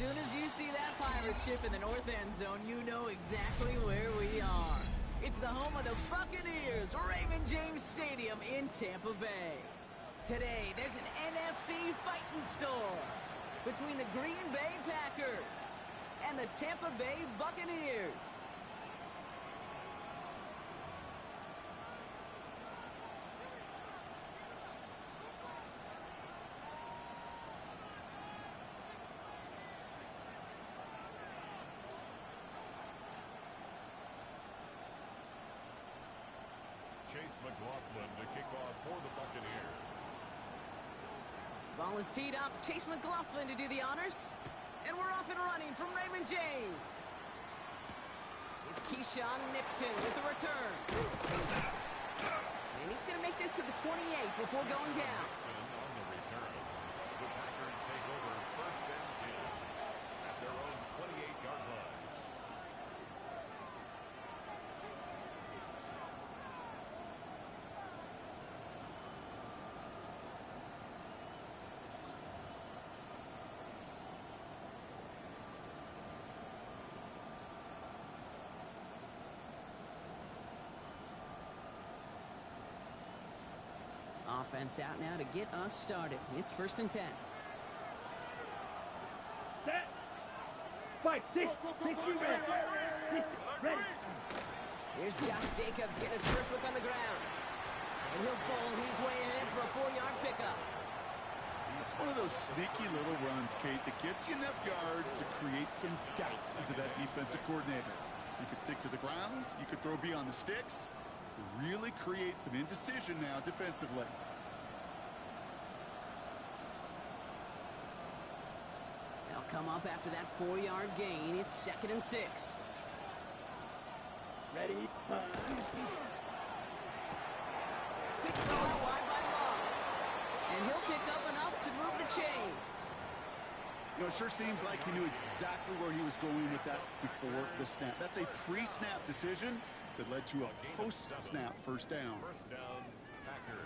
soon as you see that pirate ship in the north end zone, you know exactly where we are. It's the home of the Buccaneers, Raymond James Stadium in Tampa Bay. Today, there's an NFC fighting store between the Green Bay Packers and the Tampa Bay Buccaneers. Chase McLaughlin to kick off for the Buccaneers. Ball is teed up. Chase McLaughlin to do the honors. And we're off and running from Raymond James. It's Keyshawn Nixon with the return. And he's going to make this to the 28 before going down. Nixon on the return. The Packers take over first and 10 at their own 28-yard line. Offense out now to get us started. It's first and 10. Set. 5, 6, 6, ready. Here's Josh Jacobs getting his first look on the ground. And he'll bowl his way ahead for a 4-yard pickup. It's one of those sneaky little runs, Kate, that gets you enough yards to create some doubt into that defensive coordinator. You could stick to the ground. You could throw beyond the sticks. Really create some indecision now defensively. They'll come up after that 4-yard gain. It's second and 6. Ready. Quick throw out wide by Love. And he'll pick up enough to move the chains. You know, it sure seems like he knew exactly where he was going with that before the snap. That's a pre-snap decision that led to a post-snap first down. First down, Packers.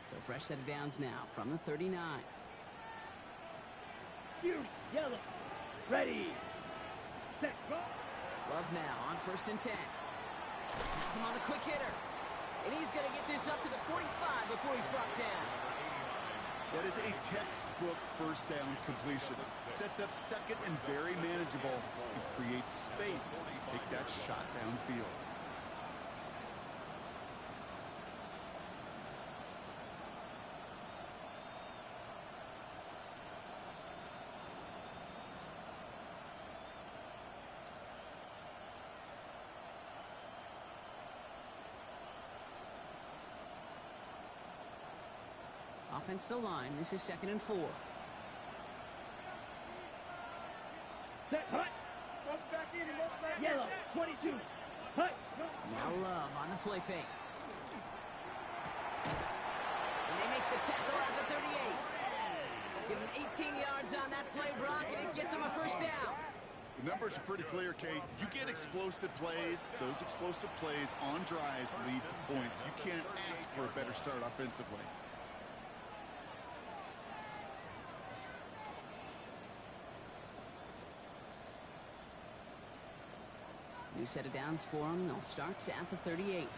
So fresh set of downs now from the 39. Yellow. Ready. Set. Go. Love now on first and 10. Has him on the quick hitter. And he's going to get this up to the 45 before he's brought down. That is a textbook first down completion. Sets up second and very manageable and creates space to take that shot downfield. Offense to line. This is second and 4. Set. Hut. Yellow. 22. Hut. Now Love on the play fake. And they make the tackle at the 38. Give him 18 yards on that play, Brock, and it gets him a first down. The numbers are pretty clear, Kate. You get explosive plays. Those explosive plays on drives lead to points. You can't ask for a better start offensively. New set of downs for them. They'll start at the 38.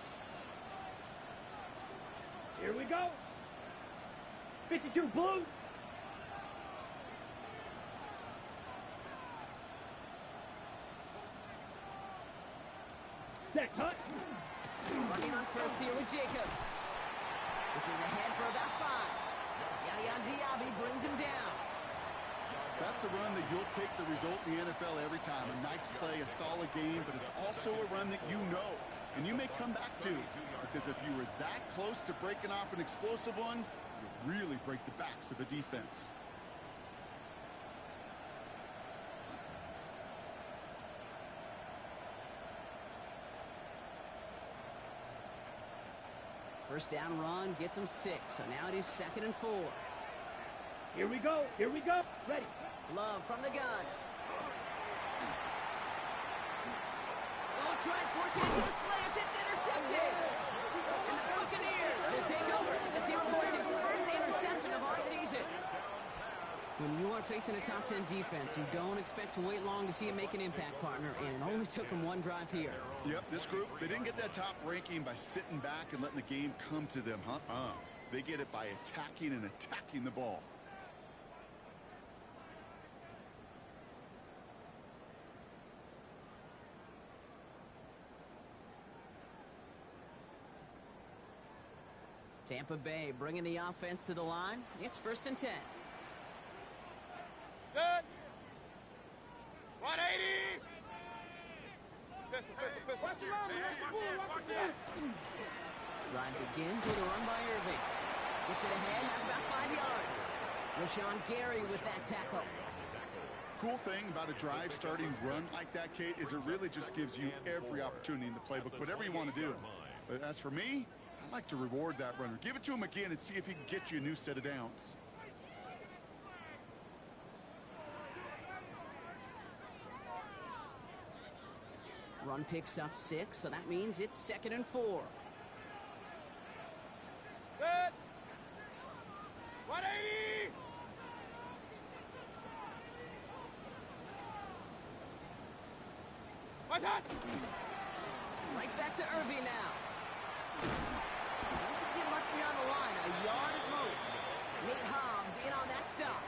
Here we go. 52 blue. Set. Hut. Running on first here with Jacobs. This is ahead for about 5. Yaya Diaby brings him down. That's a run that you'll take the result in the NFL every time. A nice play, a solid game, but it's also a run that you know. And you may come back to, because if you were that close to breaking off an explosive one, you really break the backs of a defense. First down run gets him 6. So now it is second and 4. Here we go. Here we go. Ready. Love from the gun. Oh, try forcing it to the slants. It's intercepted. And the Buccaneers will take over as he records his first interception of our season. When you are facing a top 10 defense, you don't expect to wait long to see him make an impact, partner, and it only took him one drive here. Yep, this group, they didn't get that top ranking by sitting back and letting the game come to them, They get it by attacking and attacking the ball. Tampa Bay bringing the offense to the line. It's 1st and 10. Good. 180. Drive begins with a run by Irving. Gets it ahead, has about 5 yards. Rashawn Gary with that tackle. Cool thing about a drive starting run like that, Kate, is it really just gives you every opportunity in the playbook, whatever you want to do. But as for me, I like to reward that runner. Give it to him again and see if he can get you a new set of downs. Run picks up 6, so that means it's 2nd and 4. Good. 180. What's that? Right back to Irving now. Doesn't get much beyond the line, a yard at most. Nate Hobbs in on that stop.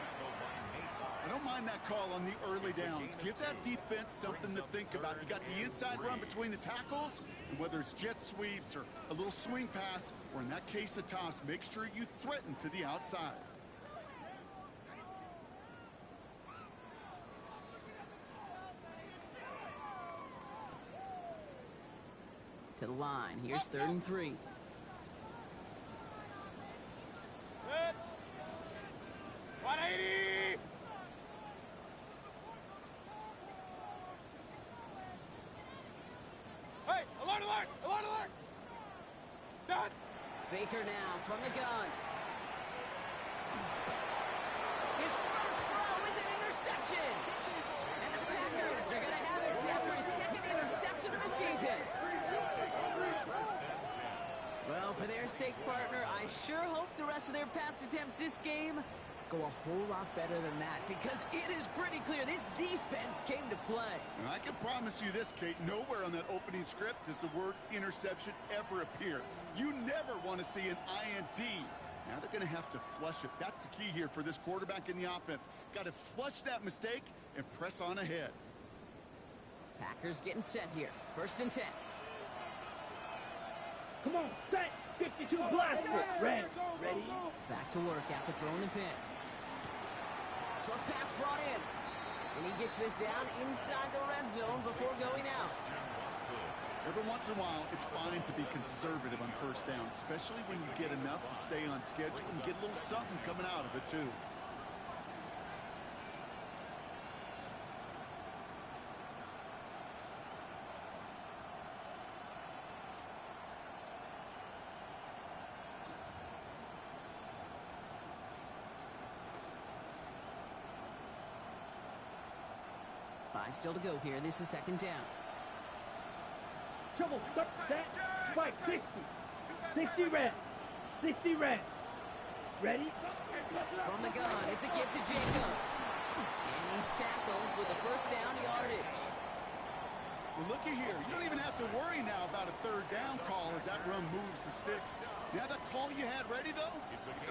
I don't mind that call on the early downs. Give that defense something to think about. You got the inside run between the tackles, and whether it's jet sweeps or a little swing pass, or in that case a toss, make sure you threaten to the outside. To the line. Here's 3rd and 3. Good. 180. Hey, alert, alert, alert, alert. Done. Baker now from the gun. His first throw is an interception. And the Packers are going to have it after his 2nd interception of the season. Well, for their sake, partner, I sure hope the rest of their pass attempts this game go a whole lot better than that, because it is pretty clear this defense came to play. And I can promise you this, Kate, nowhere on that opening script does the word interception ever appear. You never want to see an INT. Now they're going to have to flush it. That's the key here for this quarterback in the offense. Got to flush that mistake and press on ahead. Packers getting set here. 1st and 10. Come on, set. 52 blast it. Ready. Back to work after throwing the pick. Short pass brought in. And he gets this down inside the red zone before going out. Every once in a while, it's fine to be conservative on 1st down, especially when you get enough to stay on schedule and get a little something coming out of it, too. Five still to go here. This is 2nd down. Trouble, start that. Spike, 60. 60 red. 60 red. Ready? From the gun, it's a give to Jacobs. And he's tackled with a 1st down yardage. Well, looky here. You don't even have to worry now about a 3rd down call as that run moves the sticks. You have that call you had ready, though?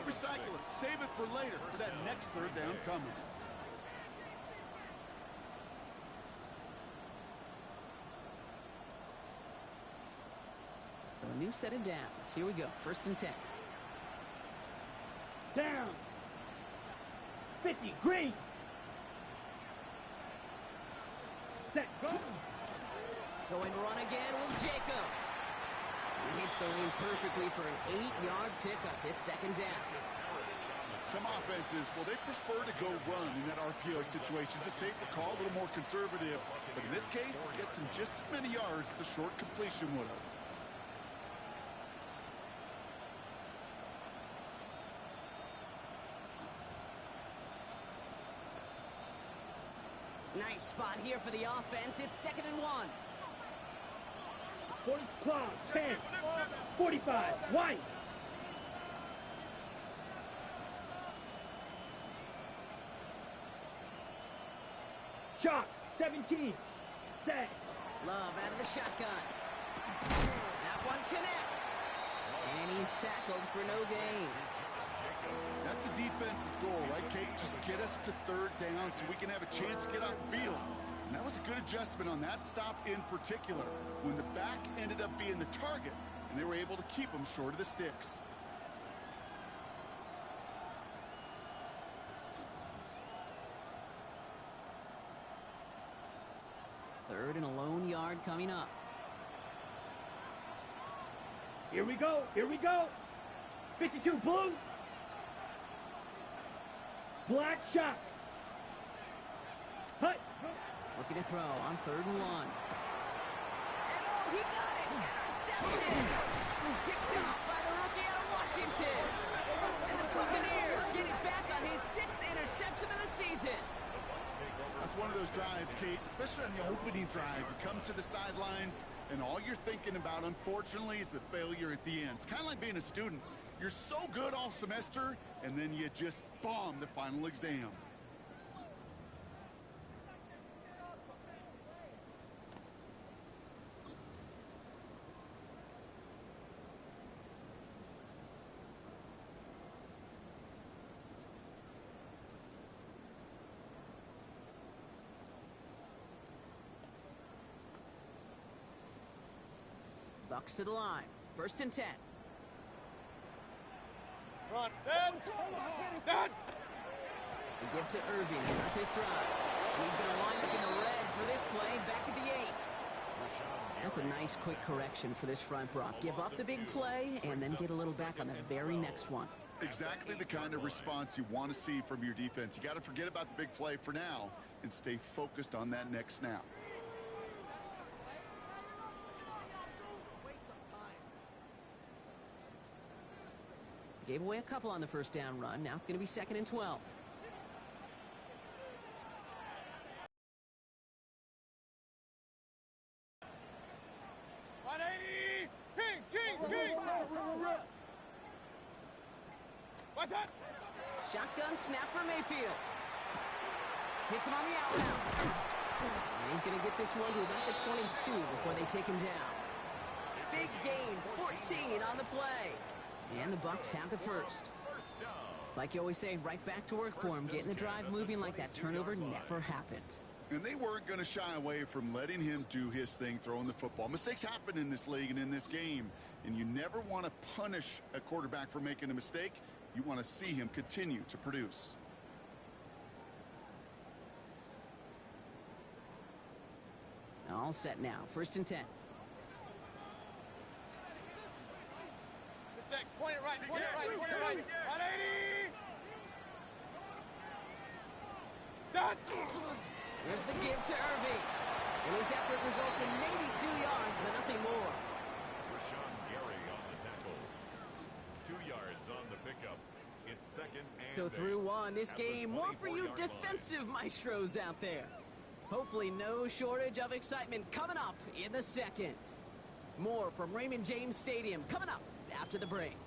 Recycle it. Save it for later for that next 3rd down coming. So a new set of downs. Here we go. 1st and 10. Down. 50, green. Set, go. Going run again with Jacobs. He hits the lane perfectly for an 8-yard pickup. It's 2nd down. Some offenses, well, they prefer to go run in that RPO situation. It's a safer call, a little more conservative. But in this case, it gets him just as many yards as a short completion would have. Nice spot here for the offense. It's 2nd and 1. 40 claw, 10, 45, white. Shot, 17, set. Love out of the shotgun. That one connects. And he's tackled for no gain. That's a defense's goal, right, Kate? Just get us to 3rd down so we can have a chance to get off the field. And that was a good adjustment on that stop in particular, when the back ended up being the target, and they were able to keep him short of the sticks. Third and a lone yard coming up. Here we go, here we go. 52 blue. Black shot. Hut. Looking to throw on 3rd and 1. And oh, he got it! Interception! Picked off by the rookie out of Washington. And the Buccaneers get it back on his 6th interception of the season. That's one of those drives, Kate, especially on the opening drive. You come to the sidelines, and all you're thinking about, unfortunately, is the failure at the end. It's kind of like being a student. You're so good all semester, and then you just bomb the final exam. Bucs to the line. 1st and 10. Run. Dead. Dead. The give to Irving to start this drive. And he's going to line up in the red for this play back at the 8. That's a nice quick correction for this front, Brock. Give up the big play and then get a little back on the very next one. Exactly the kind of response you want to see from your defense. You got to forget about the big play for now and stay focused on that next snap. Gave away a couple on the 1st down run. Now it's going to be 2nd and 12. Kings. What's that? Shotgun snap for Mayfield. Hits him on the out route. And he's going to get this one to about the 22 before they take him down. Big gain, 14 on the play. And the Bucs have the 1st. It's like you always say, right back to work for him, getting the drive moving like that turnover never happened. And they weren't going to shy away from letting him do his thing, throwing the football. Mistakes happen in this league and in this game, and you never want to punish a quarterback for making a mistake. You want to see him continue to produce. All set now. 1st and 10. Point it right. 180. Done. Here's the give to Irving. And his effort results in maybe 2 yards, but nothing more. Rashawn Gary on the tackle. 2 yards on the pickup. It's 2nd and So through 8. one, this At the game, more for you 24-yard line. defensive maestros out there. Hopefully no shortage of excitement coming up in the 2nd. More from Raymond James Stadium coming up after the break.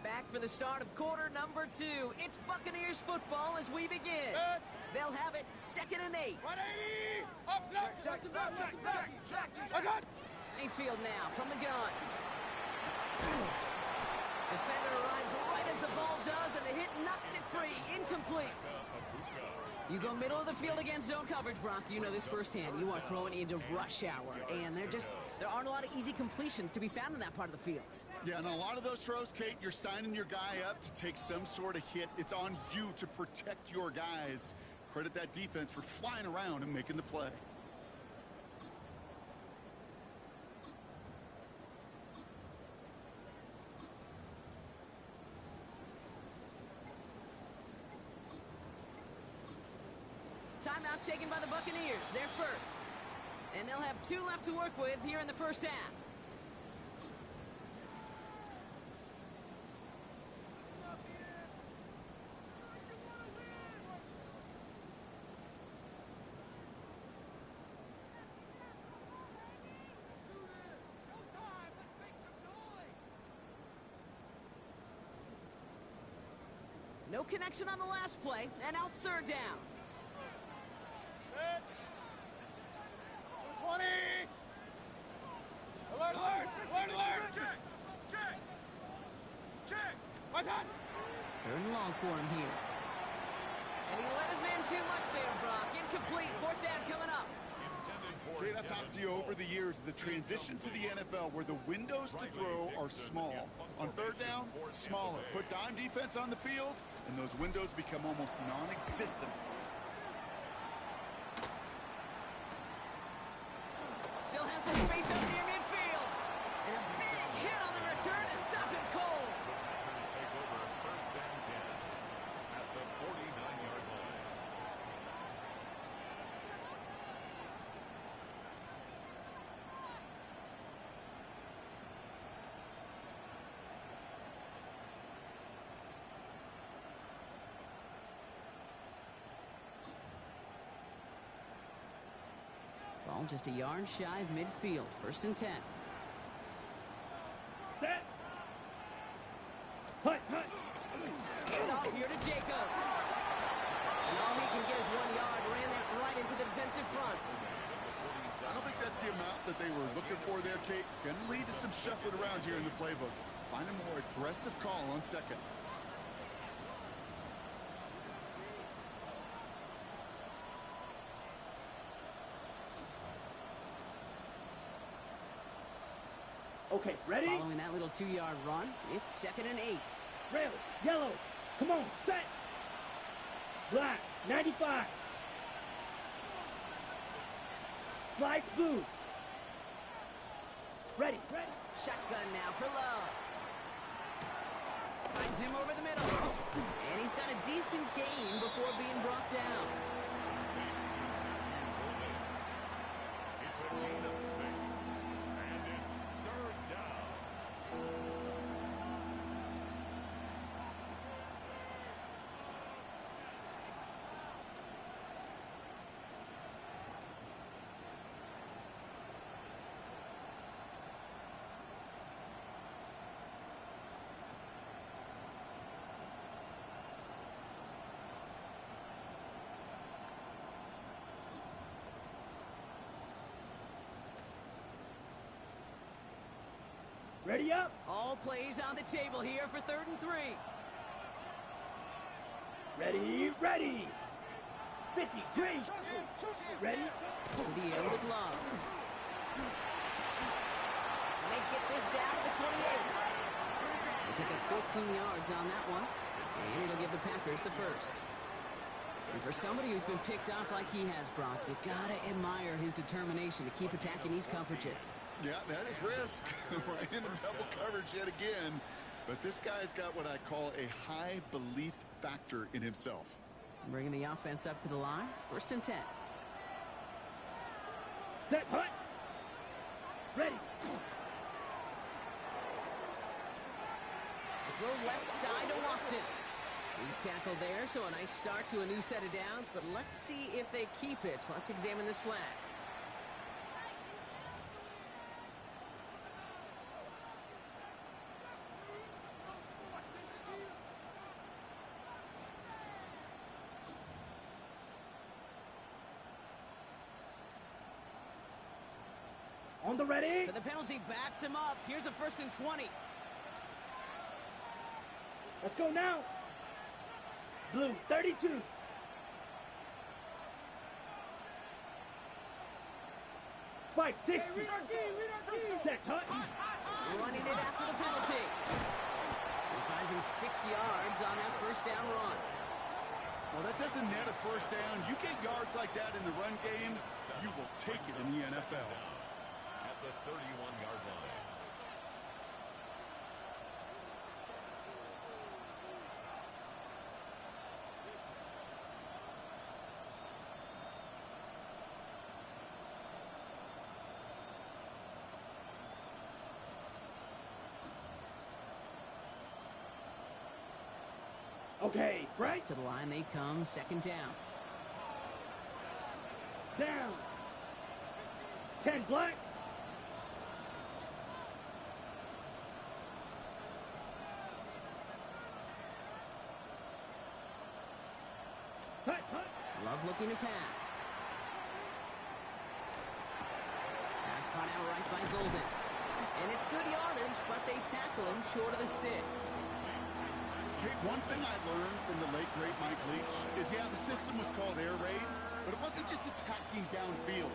Back for the start of quarter number 2. It's Buccaneers football as we begin. They'll have it 2nd and 8. 180. Up, check. What's that? Mayfield now from the gun. Defender arrives right as the ball does, and the hit knocks it free. Incomplete. You go middle of the field against zone coverage, Brock. You know this firsthand. You are throwing into rush hour, and there aren't a lot of easy completions to be found in that part of the field. Yeah, and a lot of those throws, Kate, you're signing your guy up to take some sort of hit. It's on you to protect your guys. Credit that defense for flying around and making the play. Timeout taken by the Buccaneers. They're first. And they'll have 2 left to work with here in the first half. No connection on the last play, and now it's third down. 20! Alert, alert! Alert, alert! Check! Check! Check! What's that? Third and long for him here. And he let his man too much there, Brock. Incomplete. Fourth down coming up. Kate, I've talked to you over the years, the transition to the NFL where the windows to throw are small. On third down, smaller. Put dime defense on the field, and those windows become almost non-existent. Still has some space up near midfield. And a big hit on the return to stop him cold. Packers take over first and 10 at the 49-yard line. Ball just a yard shy of midfield. First and 10. Set. Hut, hut. Hand off here to Jacobs. And all he can get is 1 yard. Ran that right into the defensive front. I don't think that's the amount that they were looking for there, Kate. Going to lead to some shuffling around here in the playbook. Find a more aggressive call on second. Okay, ready? Following that little 2-yard run, it's second and 8. Red, yellow. Come on, set. Black, 95. Light blue. Ready, ready. Shotgun now for Love. Finds him over the middle. And he's got a decent gain before being brought down. It's a gain of 6, and it's third down. Ready up. All plays on the table here for third and 3. Ready, ready. 53. Ready. To the air with Love. And they get this down to the 28. They pick up 14 yards on that one. And it'll give the Packers the first. And for somebody who's been picked off like he has, Brock, you gotta admire his determination to keep attacking these coverages. Yeah, that is risk. Right into double coverage yet again. But this guy's got what I call a high belief factor in himself. Bringing the offense up to the line. First and 10. Set, hut. Ready. The throw left side to Watson. He's tackled there, so a nice start to a new set of downs, but let's see if they keep it. Let's examine this flag. On the ready. So the penalty backs him up. Here's a first and 20. Let's go now. Blue, 32. Spike, 60. Set, cut. Running it after the penalty. He finds him 6 yards on that first down run. Well, that doesn't net a first down. You get yards like that in the run game, you will take it in the NFL. At the 31-yard line. Okay, right. To the line they come, second down. Down. 10 black. Cut, cut. Love looking to pass. Pass caught out right by Golden. And it's good yardage, but they tackle him short of the sticks. Okay, one thing I learned from the late, great Mike Leach is, yeah, the system was called air raid, but it wasn't just attacking downfield.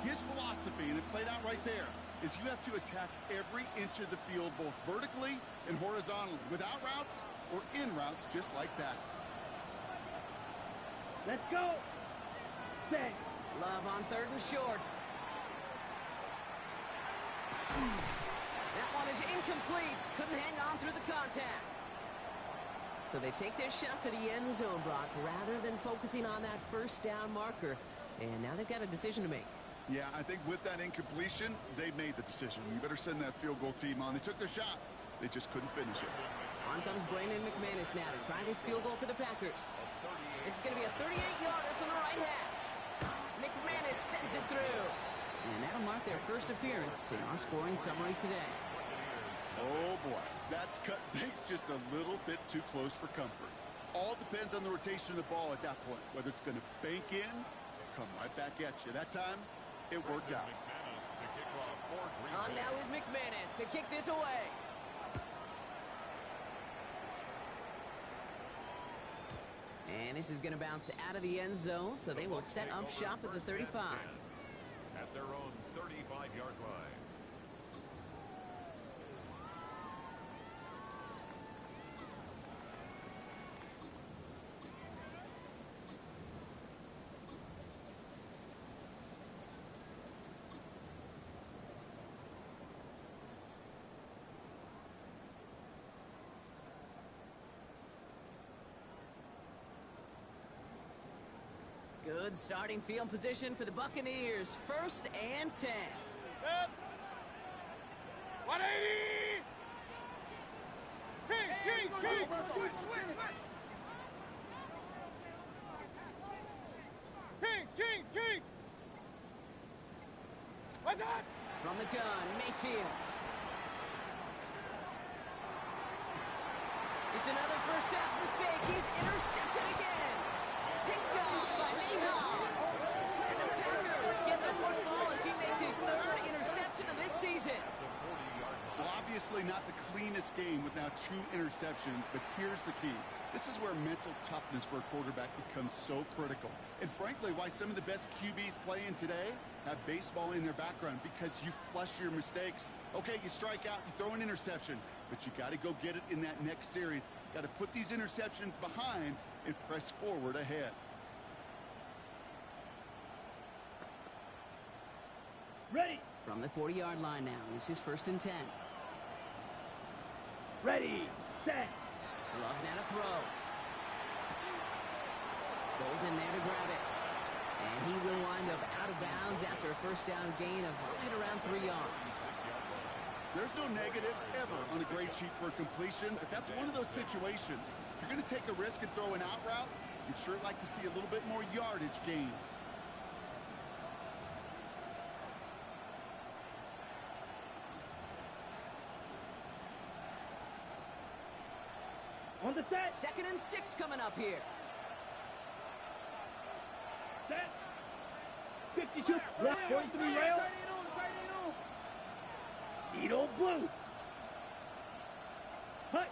His philosophy, and it played out right there, is you have to attack every inch of the field, both vertically and horizontally, without routes or in routes, just like that. Let's go. Set. Love on third and short. That one is incomplete. Couldn't hang on through the contact. So they take their shot for the end zone, Brock, rather than focusing on that first down marker. And now they've got a decision to make. Yeah, I think with that incompletion, they made the decision. You better send that field goal team on. They took their shot. They just couldn't finish it. On comes Brandon McManus now to try this field goal for the Packers. This is going to be a 38-yarder from the right hash. McManus sends it through. And that'll mark their first appearance in our scoring summary today. Oh, boy. That's cut things just a little bit too close for comfort. All depends on the rotation of the ball at that point, whether it's going to bank in, come right back at you. That time, it worked out. On now is McManus to kick this away. And this is going to bounce out of the end zone, so they will set up shop at the 35. At their own 35-yard line. Good starting field position for the Buccaneers. First and 10. 180! King! King! What's that? From the gun, Mayfield. It's another first half mistake. He's intercepted again. Picked up by Nihal. And the Packers get the football as he makes his third interception of this season. Well, obviously not the cleanest game with now 2 interceptions, but here's the key. This is where mental toughness for a quarterback becomes so critical. And frankly, why some of the best QBs playing today have baseball in their background, because you flush your mistakes. Okay, you strike out, you throw an interception, but you got to go get it in that next series. Got to put these interceptions behind and press forward ahead. Ready. From the 40-yard line now, this is first and 10. Ready. Set. Love now to throw. Golden there to grab it. And he will wind up out of bounds after a first down gain of right around 3 yards. There's no negatives ever on a grade sheet for a completion, but that's one of those situations. If you're going to take a risk and throw an out route, you'd sure like to see a little bit more yardage gained. On the set. Second and 6 coming up here. Set. 52. Left 43 rail. Edo blue. Hut.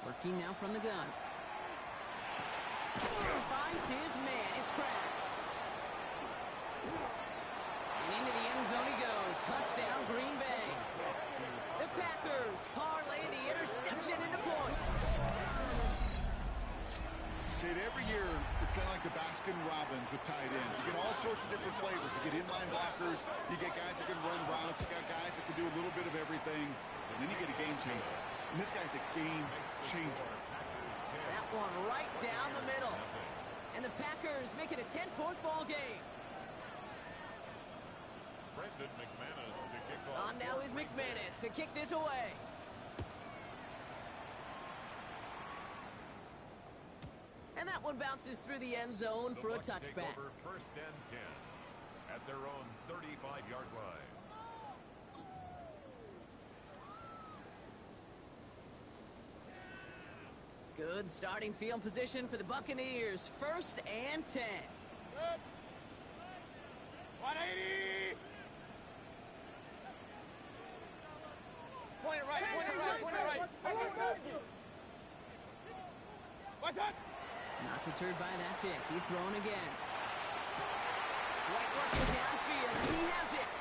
Working now from the gun. Finds his man. It's cracked. And into the end zone he goes. first. Parlay the interception into points. Kate, every year, it's kind of like the Baskin-Robbins of tight ends. You get all sorts of different flavors. You get inline blockers. You get guys that can run routes. You got guys that can do a little bit of everything. And then you get a game changer. And this guy's a game changer. That one right down the middle. And the Packers make it a 10-point ball game. Brendan McManus to kick off. On now is McManus to kick this away. And that one bounces through the end zone for a Bucs take touchback. over first and 10 at their own 35-yard line. Good starting field position for the Buccaneers. First and 10. Good. 180. Point it right, point it right, point it right. What's that? Not deterred by that pick. He's throwing again. White working downfield. He has it.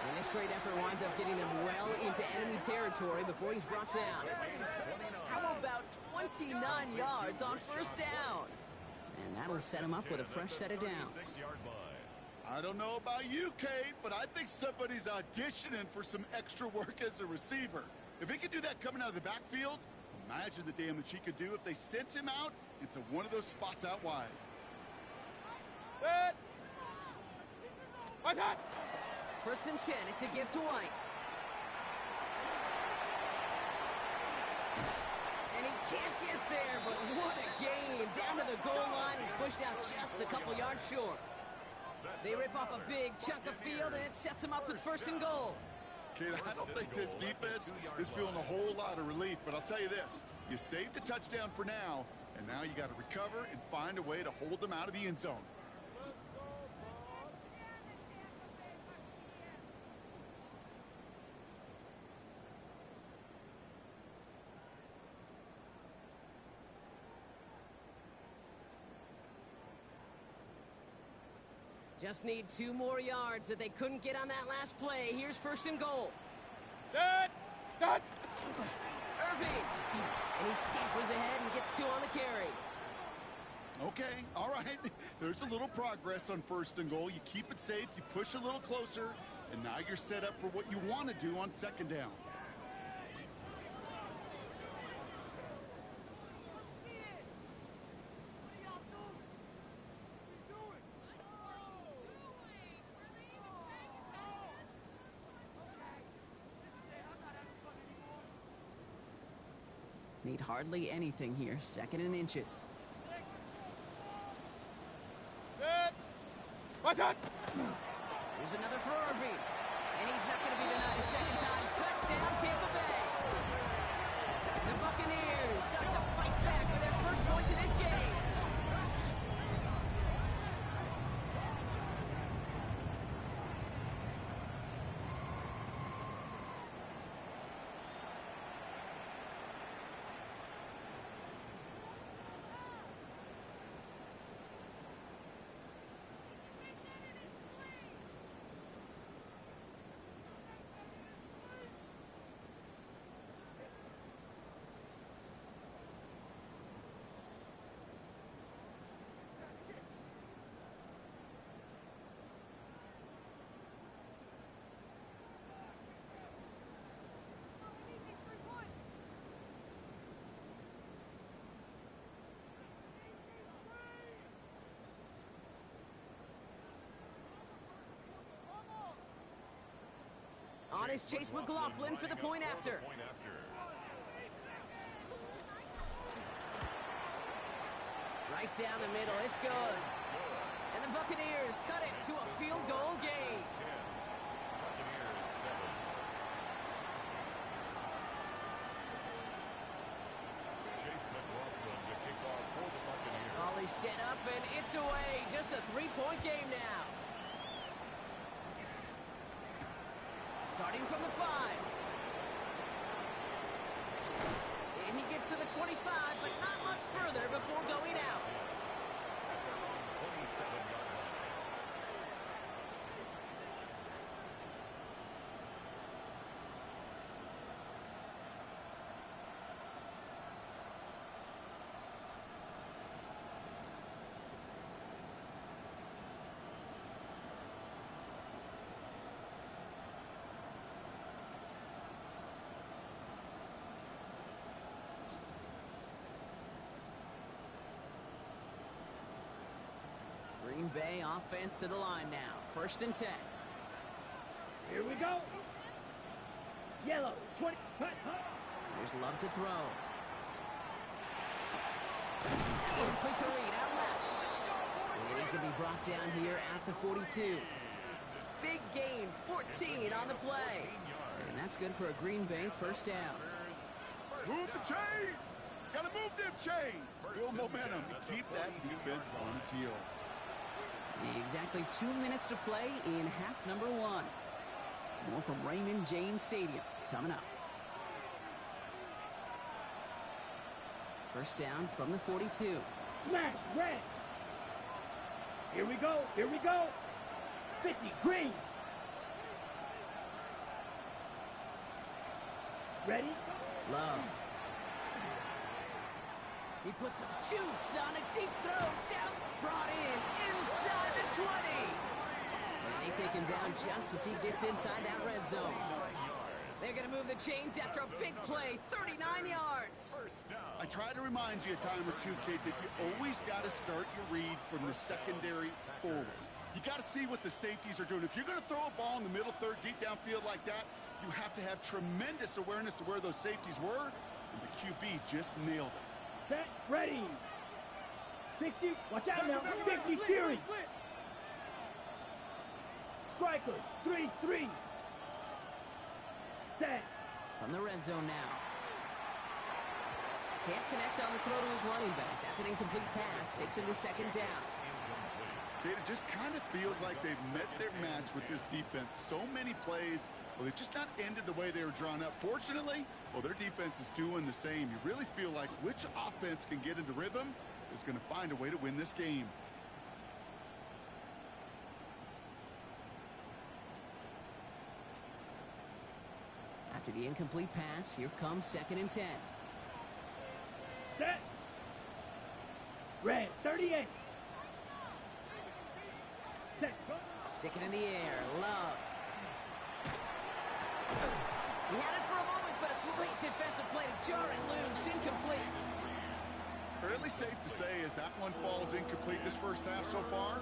And this great effort winds up getting them well into enemy territory before he's brought down. How about 29 yards on first down? And that'll set him up with a fresh set of downs. I don't know about you, Kate, but I think somebody's auditioning for some extra work as a receiver. If he could do that coming out of the backfield, imagine the damage he could do if they sent him out into one of those spots out wide. Good. What's that? First and 10. It's a give to White. And he can't get there, but what a game. Down to the goal line. He's pushed out just a couple yards short. They rip off a big chunk of field, and it sets them up with first and goal. Kate, I don't think this defense is feeling a whole lot of relief, but I'll tell you this. You saved a touchdown for now, and now you got to recover and find a way to hold them out of the end zone. Just need 2 more yards that they couldn't get on that last play. Here's first and goal. Good. Start. Irving. And he scampers ahead and gets 2 on the carry. Okay, all right. There's a little progress on first and goal. You keep it safe, you push a little closer, and now you're set up for what you want to do on second down. Need hardly anything here. Second and inches. Good. What's that? Here's another for Irving. And he's not going to be denied a second time. Touchdown, Tampa Bay. The Buccaneers start to fight back for their first points of this game. On is Chase McLaughlin for the point after. Right down the middle, it's good. And the Buccaneers cut it to a field goal game. Ollie set up and it's away. Just a 3-point game now. Starting from the 5. And he gets to the 25, but not much further before going out. At their own 27-yard line. Green Bay offense to the line now. 1st and 10. Here we go. Yellow, 20. Here's Love to throw. Complete to Reed, out left. And he's going to be brought down here at the 42. Big gain, 14 on the play. And that's good for a Green Bay 1st down. Move the chains! Gotta move them chains! Build momentum to keep that defense on its heels. Exactly 2 minutes to play in half number 1. More from Raymond James Stadium coming up. 1st down from the 42. Smash, red. Here we go. Here we go. 50, green. Ready? Love. He puts some juice on a deep throw. Down, brought in, inside the 20. And they take him down just as he gets inside that red zone. They're going to move the chains after a big play, 39 yards. I try to remind you a time or two, Kate, that you always got to start your read from the secondary forward. You got to see what the safeties are doing. If you're going to throw a ball in the middle third, deep downfield like that, you have to have tremendous awareness of where those safeties were, and the QB just nailed it. Set, ready. 60, watch out now. 50, Fury. Strikers, 3-3. Set. From the red zone now. Can't connect on the throw to his running back. That's an incomplete pass. Takes him to 2nd down. Kate, it just kind of feels like they've met their match with this defense. So many plays, well, they've just not ended the way they were drawn up. Fortunately, well, their defense is doing the same. You really feel like which offense can get into rhythm is going to find a way to win this game. After the incomplete pass, here comes 2nd and 10. Set. Red, 38. Set. Stick it in the air. Love. He had it for a moment, but a great defensive play to jar it loose. Incomplete. Fairly safe to say as that one falls incomplete this 1st half so far,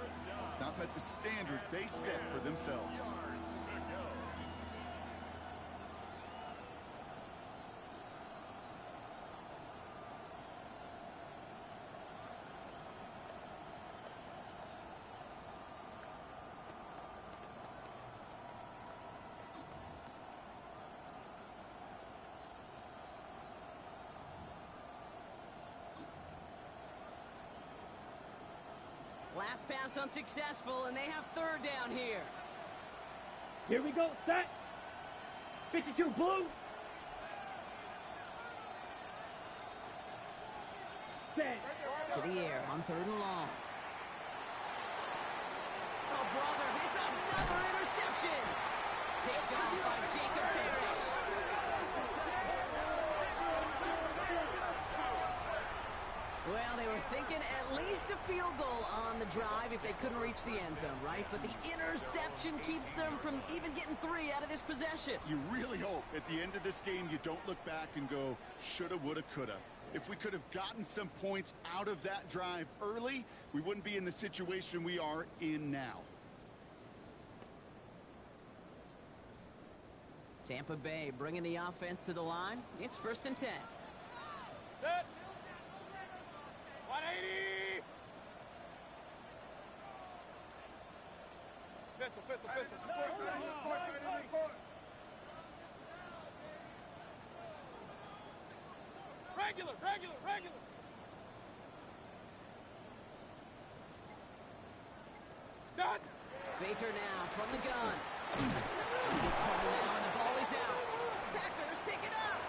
it's not met the standard they set for themselves. Last pass unsuccessful, and they have 3rd down here. Here we go. Set. 52, blue. Set. To the air on 3rd and long. Oh, brother, it's another interception. Picked off by Jacob Parrish. Well, they were thinking at least a field goal on the drive if they couldn't reach the end zone, right? But the interception keeps them from even getting 3 out of this possession. You really hope at the end of this game you don't look back and go, shoulda, woulda, coulda. If we could have gotten some points out of that drive early, we wouldn't be in the situation we are in now. Tampa Bay bringing the offense to the line. It's 1st and 10. Set. 180. Pistol. Regular. Done. Baker now from the gun. Trouble now, and the ball is out. Packers pick it up.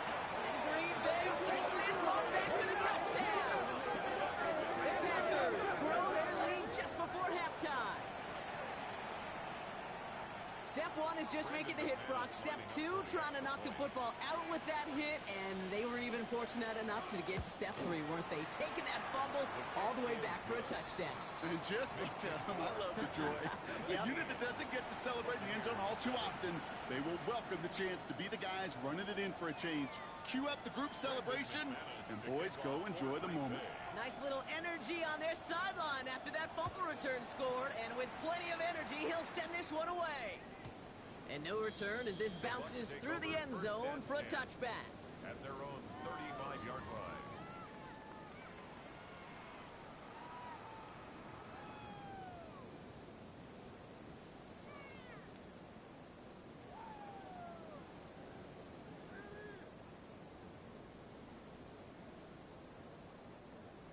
And Green Bay takes this one back for the touchdown. The Packers grow their lead just before halftime. Step 1 is just making the hit, Brock. Step 2, trying to knock the football out with that hit, and they were even fortunate enough to get to step 3, weren't they? Taking that fumble all the way back for a touchdown. And just look at them, I love the joy. A unit that doesn't get to celebrate in the end zone all too often, they will welcome the chance to be the guys running it in for a change. Cue up the group celebration, and boys, go enjoy the moment. Nice little energy on their sideline after that fumble return scored, and with plenty of energy, he'll send this one away. And no return as this bounces through the end zone for a touchback. At their own 35-yard line.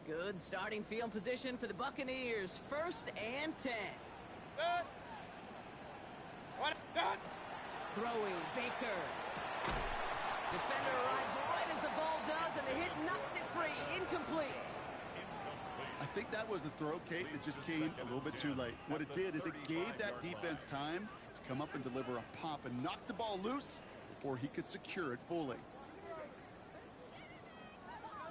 Good starting field position for the Buccaneers. 1st and 10. Throwing, Baker. Defender arrives right as the ball does, and the hit knocks it free. Incomplete. I think that was a throw, Kate, that just came a little bit too late. What it did is it gave that defense time to come up and deliver a pop and knock the ball loose before he could secure it fully.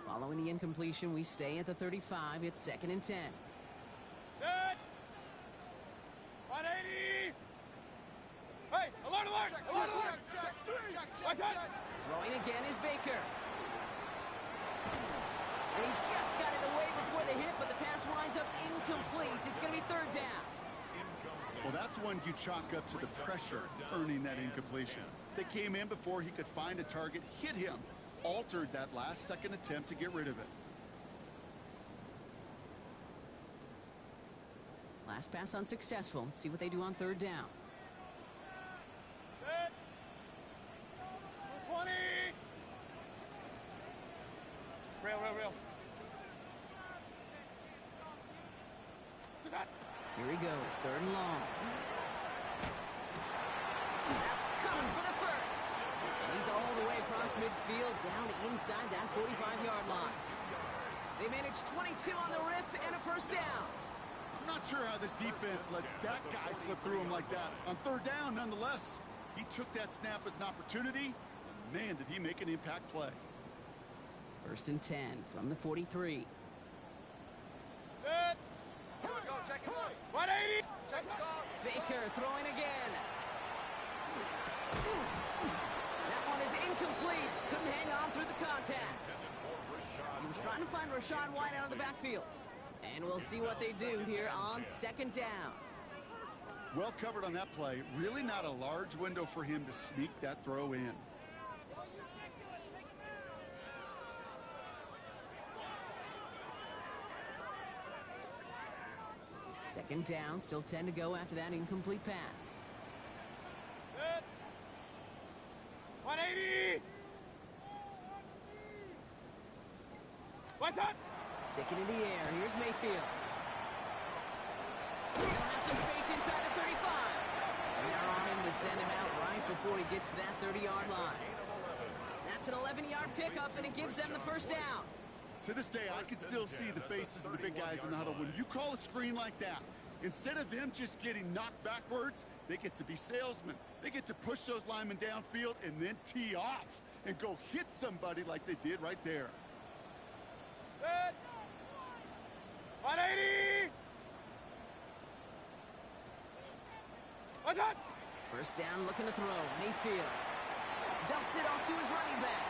Following the incompletion, we stay at the 35. It's 2nd and 10. Good. 180. Hey, alert, alert, alert, alert. What's that? Throwing again is Baker. He just got it away before the hit, but the pass winds up incomplete. It's going to be 3rd down. Well, that's one you chalk up to the pressure earning that incompletion. They came in before he could find a target, hit him, altered that last-second attempt to get rid of it. Last pass unsuccessful. Let's see what they do on 3rd down. Good. 20. Real. Here he goes, 3rd and long. That's coming for the first. And he's all the way across midfield, down inside that 45-yard line. They managed 22 on the rip and a 1st down. I'm not sure how this defense let that guy slip through him like that. On 3rd down, nonetheless, he took that snap as an opportunity, and man, did he make an impact play. 1st and 10 from the 43. Good. Here we go, check it. 180. Check it. Baker throwing again. That one is incomplete. Couldn't hang on through the contact. He was trying to find Rachaad White out of the backfield. And we'll see what they do here on 2nd down. Well covered on that play. Really not a large window for him to sneak that throw in. Second down, still 10 to go after that incomplete pass. Good. 180. What's that? Sticking in the air, here's Mayfield. He'll have some space inside the 35. And they're on him to send him out right before he gets to that 30-yard line. That's an 11-yard pickup, and it gives them the 1st down. To this day, I can still see the faces of the big guys in the huddle. When you call a screen like that, instead of them just getting knocked backwards, they get to be salesmen. They get to push those linemen downfield and then tee off and go hit somebody like they did right there. Good. 180. What's that? 1st down, looking to throw. Mayfield dumps it off to his running back.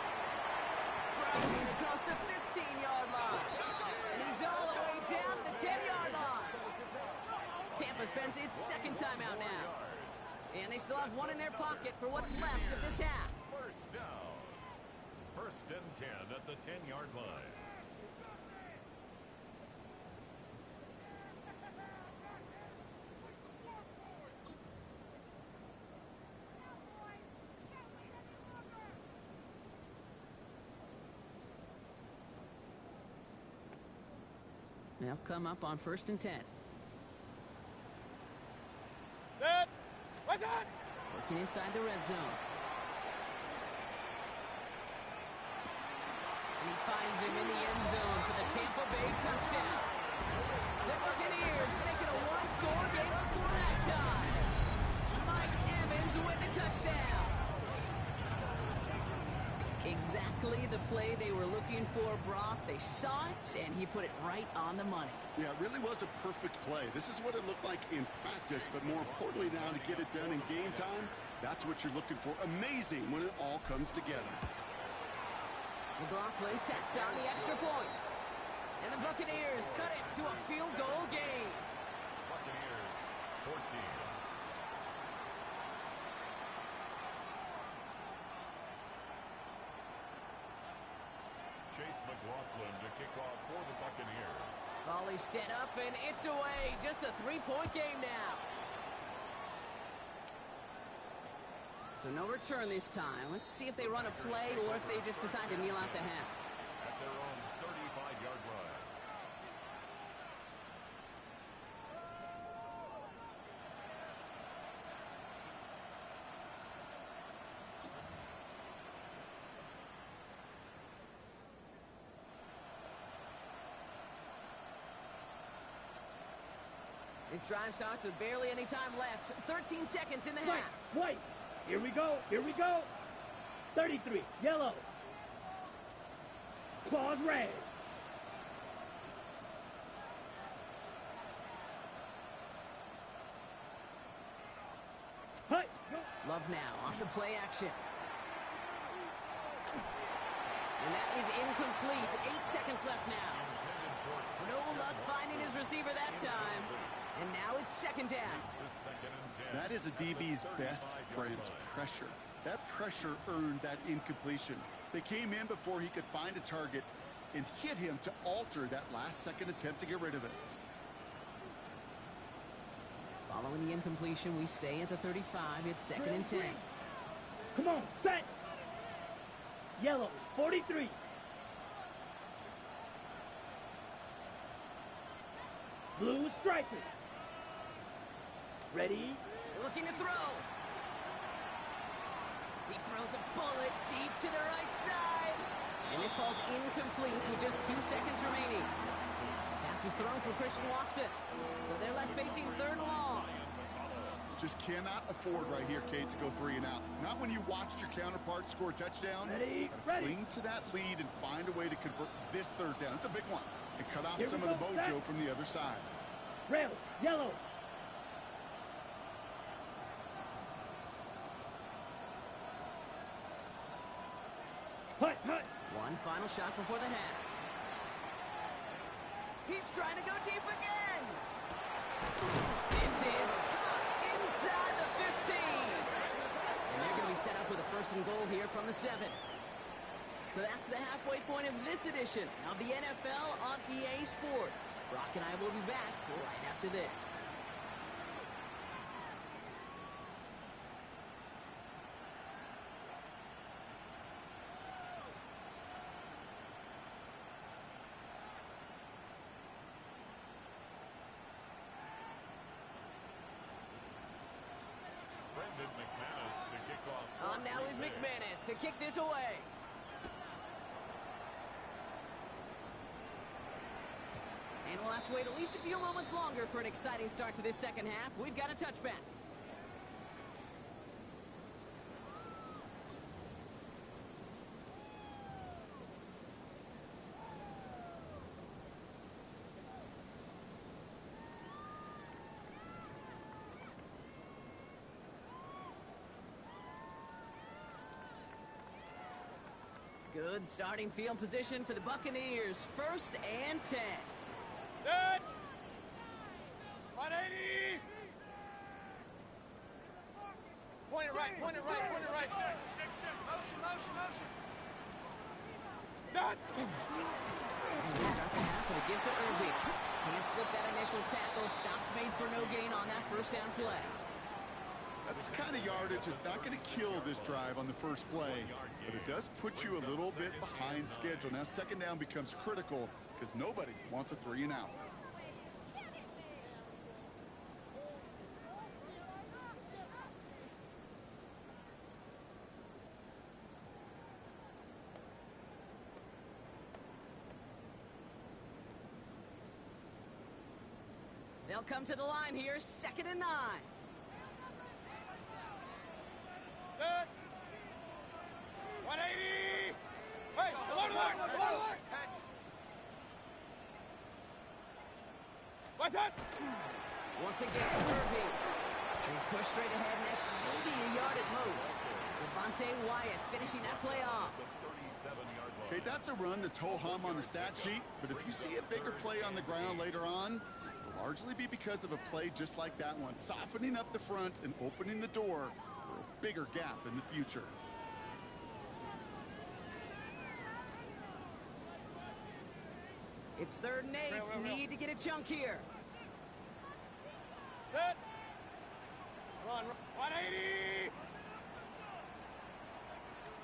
Driving across the 15-yard line. And he's all the way down to the 10-yard line. Tampa spends its 2nd timeout now. And they still have one in their pocket for what's left of this half. 1st down. 1st and 10 at the 10-yard line. They'll come up on 1st and 10. Good. What's that? Working inside the red zone. And he finds him in the end zone for the Tampa Bay touchdown. The Buccaneers make it a one-score game before halftime. Mike Evans with the touchdown. Exactly the play they were looking for, Brock. They saw it, and he put it right on the money. Yeah, it really was a perfect play. This is what it looked like in practice, but more importantly now to get it done in game time, that's what you're looking for. Amazing when it all comes together. McLaughlin sets on the extra point. And the Buccaneers cut it to a field goal game. to kick off for the Buccaneers. Volley set up, and it's away. Just a three-point game now. So no return this time. Let's see if they run a play or if they just decide to kneel out the half. At their own 35-yard line. This drive starts with barely any time left. 13 seconds in the half. White. Here we go. Here we go. 33. Yellow. Claws red. Hut. Love now off the play action. And that is incomplete. 8 seconds left now. No luck finding his receiver that time. And now it's second down. That is a DB's best friend, pressure. That pressure earned that incompletion. They came in before he could find a target and hit him to alter that last-second attempt to get rid of it. Following the incompletion, we stay at the 35. It's second and 10. Come on, set. Yellow, 43. Blue striker. Ready? Looking to throw. He throws a bullet deep to the right side. And this falls incomplete with just 2 seconds remaining. Pass was thrown for Christian Watson. So they're left facing third and long. Just cannot afford right here, Kate, to go 3 and out. Not when you watched your counterpart score a touchdown. Ready? Cling to that lead and find a way to convert this third down. It's a big one. And cut off Here some we of the go, mojo set. from the other side. Rail, yellow. Hut. One final shot before the half. He's trying to go deep again. This is caught inside the 15. And they're going to be set up with a first and goal here from the 7. So that's the halfway point of this edition of the NFL on EA Sports. Brock and I will be back right after this. On now is McManus to kick this away. And we'll have to wait at least a few moments longer for an exciting start to this second half. We've got a touchback. Good starting field position for the Buccaneers. First and 10. Set. 180. Point it right. Motion. Done. Start the half with a give to Irving. Can't slip that initial tackle. Stops made for no gain on that first down play. That's the kind of yardage that's not going to kill this drive on the first play, but it does put you a little bit behind schedule. Now second down becomes critical because nobody wants a 3 and out. They'll come to the line here, second and 9. Set. 180. Hey, alert. What's that? Once again, Irving. He's pushed straight ahead, and that's maybe a yard at most. Devontae Wyatt finishing that play off. Okay, that's a run that's ho-hum on the stat sheet, but if you see a bigger play on the ground later on, it'll largely be because of a play just like that one, softening up the front and opening the door for a bigger gap in the future. It's 3rd and 8. Need to get a chunk here. Set. Run. 180.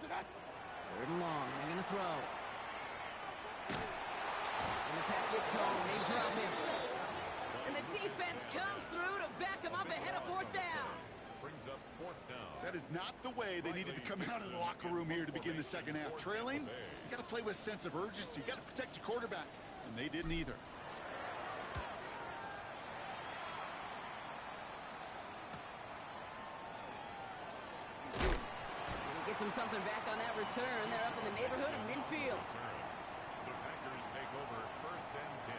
3rd and long. They're going to throw. And the pack gets home. They drop him. And the defense comes through to back him up ahead of 4th down. Brings up 4th down. That is not the way they needed to come out of the locker room here to begin the second half. Trailing, you got to play with a sense of urgency. You got to protect your quarterback, and they didn't either. And he gets him something back on that return. They're up in the neighborhood of midfield. The Packers take over 1st and 10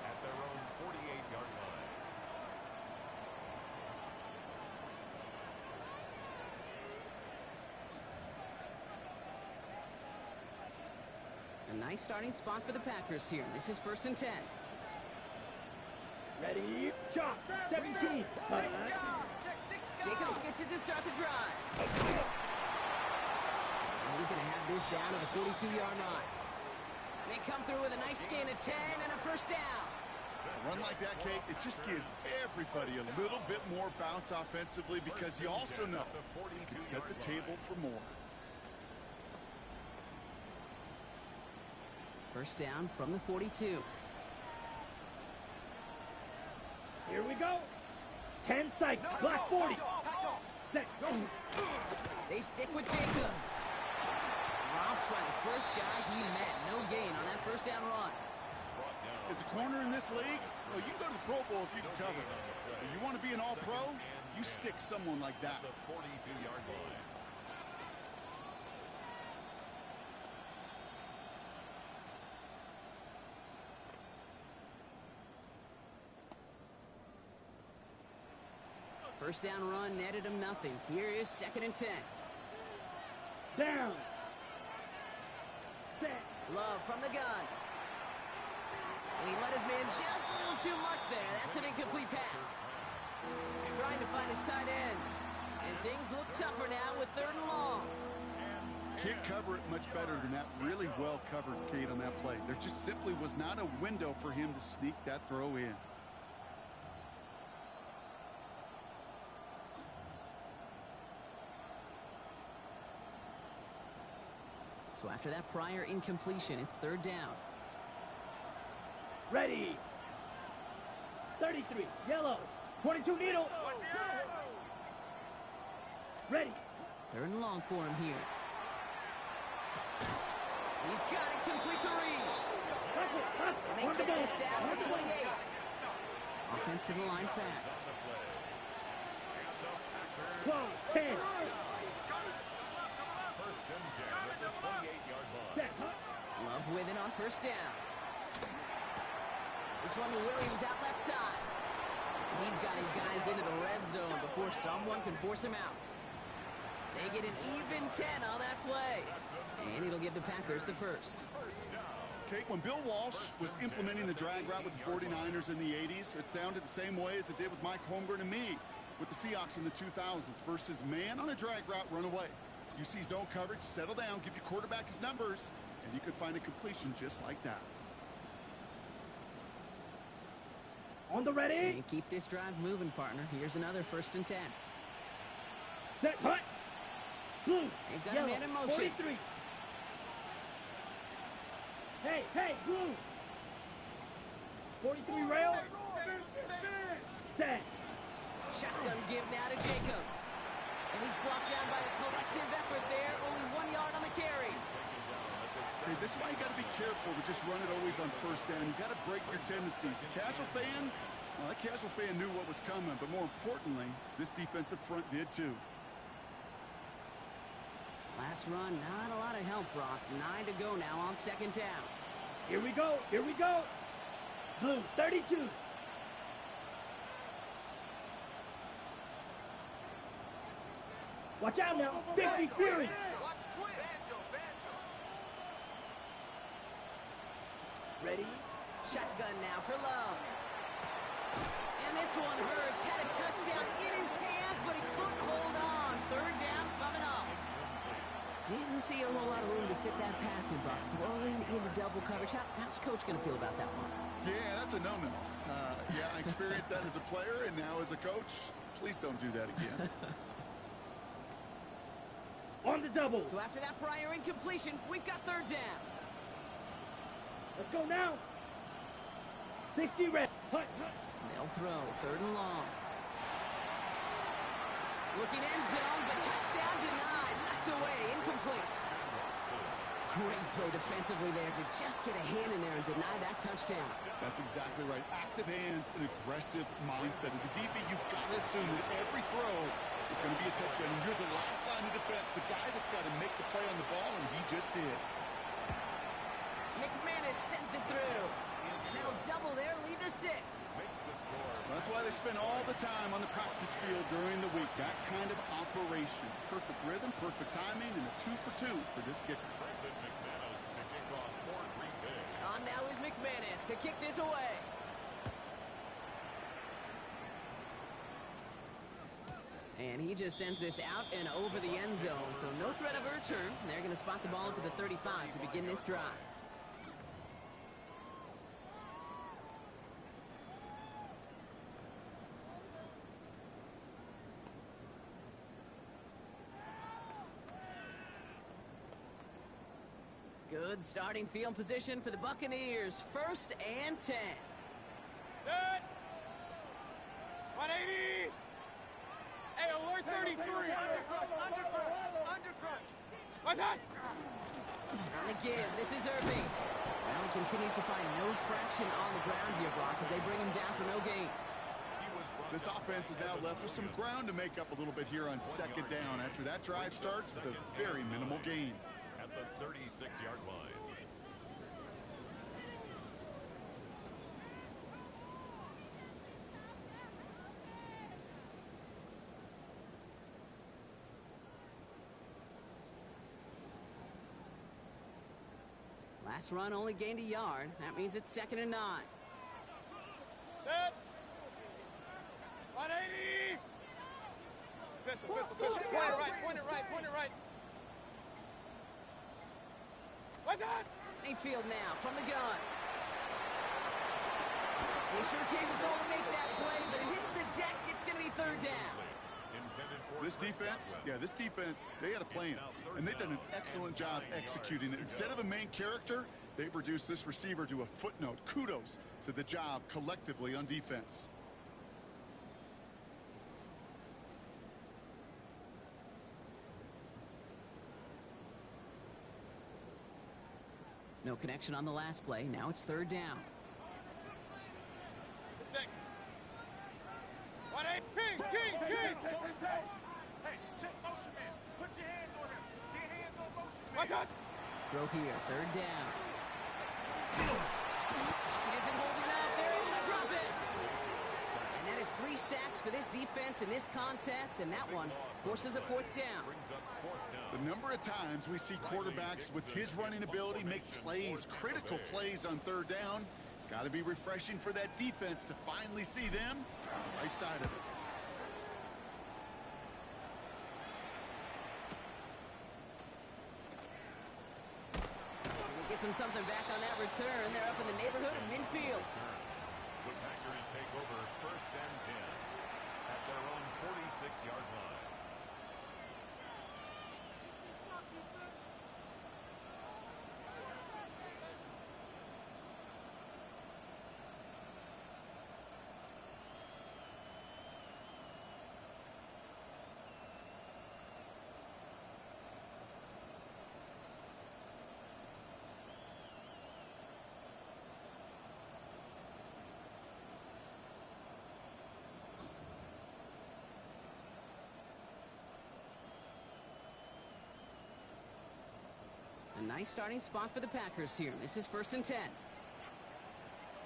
at their own 48-yard line. A nice starting spot for the Packers here. This is 1st and 10. Ready, shot, 17. Jacobs gets it to start the drive. And he's going to have this down to the 42-yard line. They come through with a nice gain of 10 and a 1st down. A run like that, Kate, it just gives everybody a little bit more bounce offensively because you also know you can set the table for more. 1st down from the 42. Here we go. 10 seconds. Black 40. Set. Go. They stick with Jacobs. Dropped by the first guy he met. No gain on that 1st down run. As a corner in this league, well, you can go to the Pro Bowl if you can cover. If you want to be an all-pro, you stick someone like that. The 42-yard line. First down run netted him nothing. Here is 2nd and 10. Down. Set. Love from the gun. And he let his man just a little too much there. That's an incomplete pass. Trying to find his tight end. And things look tougher now with 3rd and long. Can't cover it much better than that. Really well covered, Kate, on that play. There just simply was not a window for him to sneak that throw in. So after that prior incompletion, it's 3rd down. Ready. 33. Yellow. 22 needle. Ready. 3rd and long for him here. He's got it complete to Reed. And they get this down to the 28. Offense to the line fast. 12, 10. 1st and 10 at the 28-yard line. Set. Love with it on 1st down. This one to Williams out left side. He's got his guys into the red zone before someone can force him out. They get an even 10 on that play. And it'll give the Packers the 1st. Kate, when Bill Walsh was implementing the drag route with the 49ers in the 80s, it sounded the same way as it did with Mike Holmgren and me with the Seahawks in the 2000s versus man on a drag route, run away. You see zone coverage, settle down, give your quarterback his numbers, and you could find a completion just like that. On the ready. And keep this drive moving, partner. Here's another 1st and 10. Set. Hut. Blue. They've got Yellow. a man in motion. 43. Hey, blue. 43 rail. Set. Shotgun give now to Jacobs. And he's blocked down by a collective effort there. Only 1 yard on the carry. Okay, this is why you got to be careful to just run it always on 1st down. You got to break your tendencies. The casual fan, well, that casual fan knew what was coming, but more importantly, this defensive front did too. Last run, not a lot of help, Brock. 9 to go now on 2nd down. Here we go. Blue, 32. Watch out now. 50 Fury. Ready? Shotgun now for Love. And this one hurts. Had a touchdown in his hands, but he couldn't hold on. 3rd down coming up. Didn't see a whole lot of room to fit that passing, Buck. Throwing into double coverage. How's Coach going to feel about that one? Yeah, that's a no-no. Yeah, I experienced that as a player, and now as a coach, please don't do that again. On the double. So after that prior incompletion, we've got third down. Let's go now. 60 red. Hut. They'll throw, third and long. Looking end zone, but touchdown denied. Knocked away, incomplete. Great play defensively there to just get a hand in there and deny that touchdown. That's exactly right. Active hands and aggressive mindset. As a DB, you've got to assume that every throw is going to be a touchdown. And you're the last line of defense, the guy that's got to make the play on the ball, and he just did. McManus sends it through. And that'll double their lead to 6. That's why they spend all the time on the practice field during the week. That kind of operation. Perfect rhythm, perfect timing, and a 2 for 2 for this kicker. On now is McManus to kick this away. And he just sends this out and over the end zone. So no threat of a return. They're going to spot the ball up at the 35 to begin this drive. Good starting field position for the Buccaneers. 1st and 10. Set. 180. Hey, alert 33. Undercrush. What's that? And again, this is Irving. Well, he continues to find no traction on the ground here, Brock, as they bring him down for no gain. This offense is now left with some ground to make up a little bit here on 2nd down. After that drive starts with a very minimal gain. At the 36-yard line. Last run only gained a yard. That means it's 2nd and 9. Set. 180. Pistol. Point it right. What's that? Mayfield now from the gun. They sure gave us all to make that play, but it hits the deck. It's going to be 3rd down. This defense, they had a plan, and they've done an excellent job executing it. Instead of a main character, they've reduced this receiver to a footnote. Kudos to the job collectively on defense. No connection on the last play. Now it's 3rd down. 180. Kings. Hey, check motion, man. Put your hands on him. Get hands on motion, man. What's that? Throw here, 3rd down. He isn't holding up. They're able to drop it. And that is 3 sacks for this defense in this contest, and that one forces a 4th down. The number of times we see quarterbacks with his running ability make plays, critical plays on 3rd down, it's got to be refreshing for that defense to finally see them on the right side of it. Gets him something back on that return. They're up in the neighborhood of midfield. The Packers take over 1st and 10 at their own 46-yard line. A nice starting spot for the Packers here. This is 1st and 10.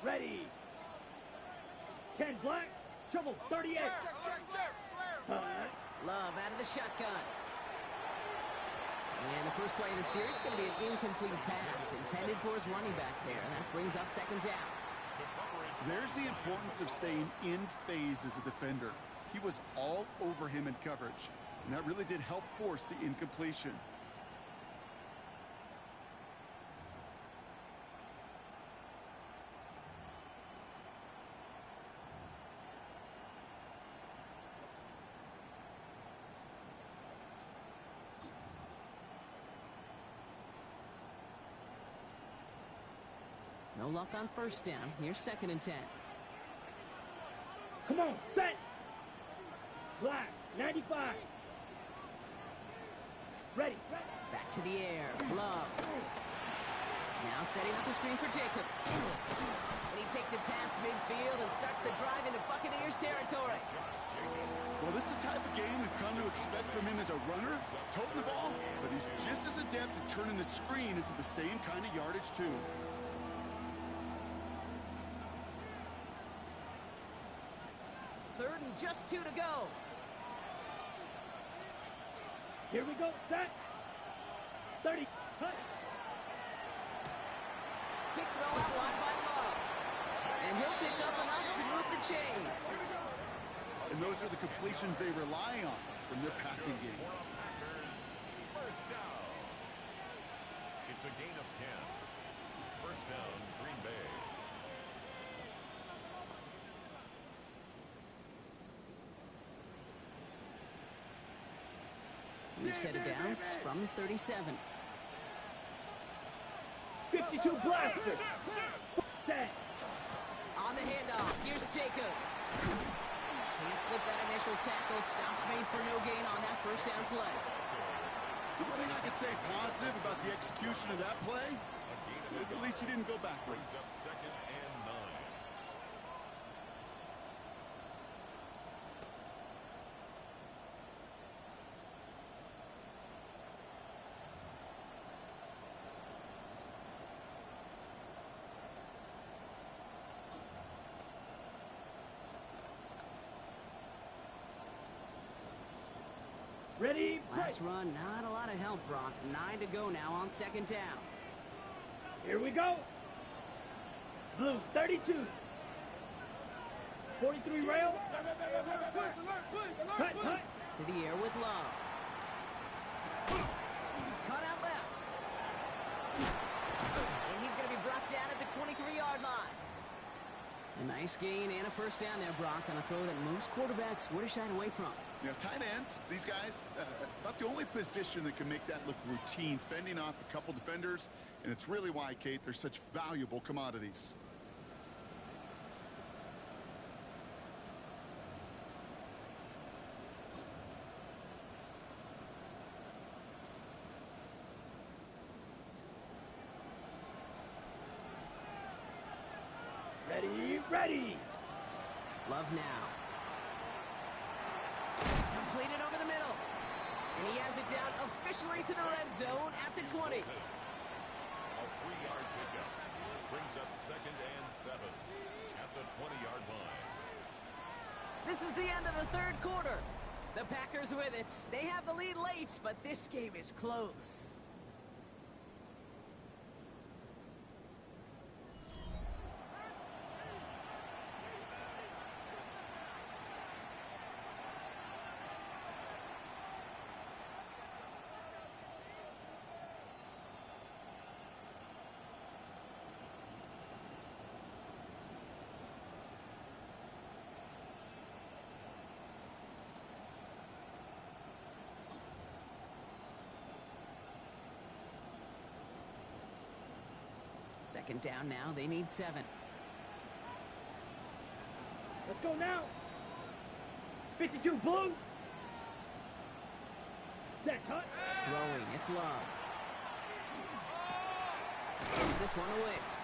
Ready. 10 black. Shovel 38. Check. Love out of the shotgun. And the first play of the series is going to be an incomplete pass intended for his running back there. And that brings up 2nd down. There's the importance of staying in phase as a defender. He was all over him in coverage, and that really did help force the incompletion. No luck on first down. Here's 2nd and 10. Come on, set. Black, 95. Ready. Back to the air. Love. Now setting up the screen for Jacobs. And he takes it past midfield and starts the drive into Buccaneers territory. Well, this is the type of game we've come to expect from him as a runner, toting the ball, but he's just as adept at turning the screen into the same kind of yardage, too. Third and just 2 to go. Here we go, set. 30, cut. Quick throw out wide by Love. And he'll pick up enough to move the chains. And those are the completions they rely on from their passing game. First down. It's a gain of 10. First down, Green Bay. New set of downs from 37. 52 blaster. 10. On the handoff, here's Jacobs. Can't slip that initial tackle. Stops made for no gain on that first down play. The one thing I could say positive about the execution of that play is at least he didn't go backwards. Second and 9. Ready, Last run, not a lot of help, Brock. 9 to go now on 2nd down. Here we go. Blue, 32. 43 rail. Cut. To the air with Love. Cut out left. And he's going to be brought down at the 23-yard line. A nice gain and a first down there, Brock, on a throw that most quarterbacks would have shied away from. You know, tight ends, these guys, about the only position that can make that look routine, fending off a couple defenders, and it's really why, Kate, they're such valuable commodities. Ready. Love now. Completed over the middle. And he has it down officially to the red zone at the 20. A 3-yard pickup. Brings up 2nd and 7 at the 20-yard line. This is the end of the 3rd quarter. The Packers with it. They have the lead late, but this game is close. Second down now. They need 7. Let's go now. 52 blue. Set, cut. Throwing. It's Love. Gets this one to Wicks.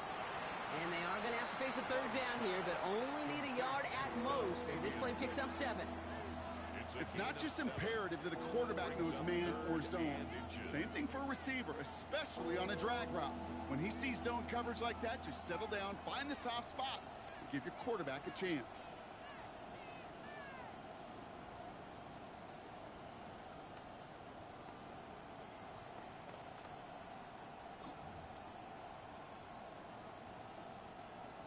And they are going to have to face a 3rd down here, but only need a yard at most as this play picks up 7. It's not just imperative that a quarterback knows man or zone. Same thing for a receiver, especially on a drag route. When he sees zone coverage like that, just settle down, find the soft spot, and give your quarterback a chance.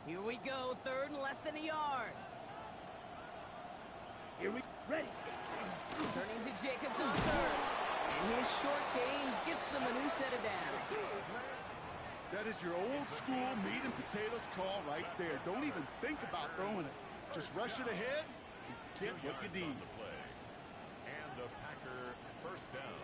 Here we go. 3rd and less than a yard. Here we ready. Turning to Jacobs on 3rd. And his short game gets them a new set of downs. That is your old school meat and potatoes call right there. Don't even think about throwing it. Just rush it ahead and get what you need. And a Packer first down.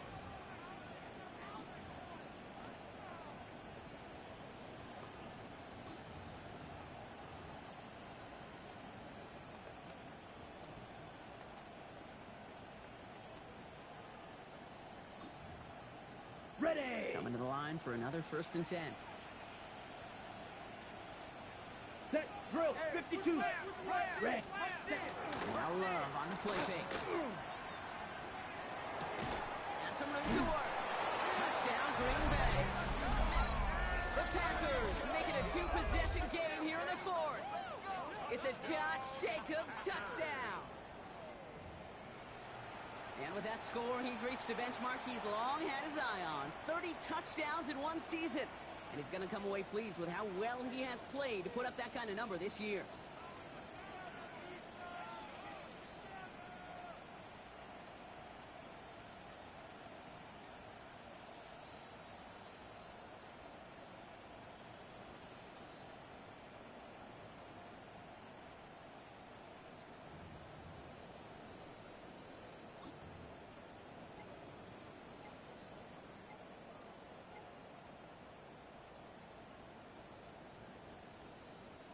Ready. Coming to the line for another 1st and 10. Set. Drill. 52. Red. Now Love on the play fake. Got some room to work. Touchdown, Green Bay. The Packers make it a 2-possession game here in the 4th. It's a Josh Jacobs touchdown. And with that score, he's reached a benchmark he's long had his eye on. 30 touchdowns in one season. And he's going to come away pleased with how well he has played to put up that kind of number this year.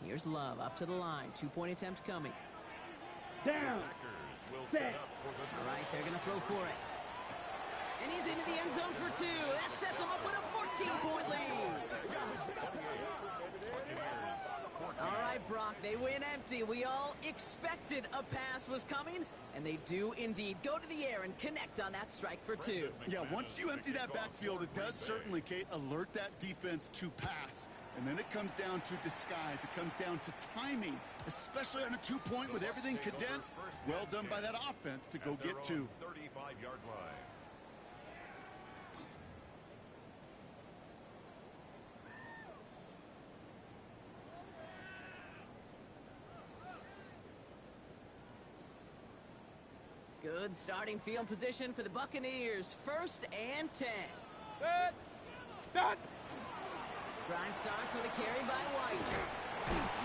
Here's Love up to the line. 2-point attempt coming. Down. Packers will Set. set up for the All right, they're going to throw for it. And he's into the end zone for 2. That sets him up with a 14-point lead. All right, Brock, they win empty. We all expected a pass was coming, and they do indeed go to the air and connect on that strike for 2. Yeah, once you empty that backfield, it does certainly, Kate, alert that defense to pass. And then it comes down to disguise. It comes down to timing, especially on a 2-point with everything condensed. Well done by that offense to go get 2. 35-yard line. Good starting field position for the Buccaneers. 1st and 10. Set. Start. Drive starts with a carry by White.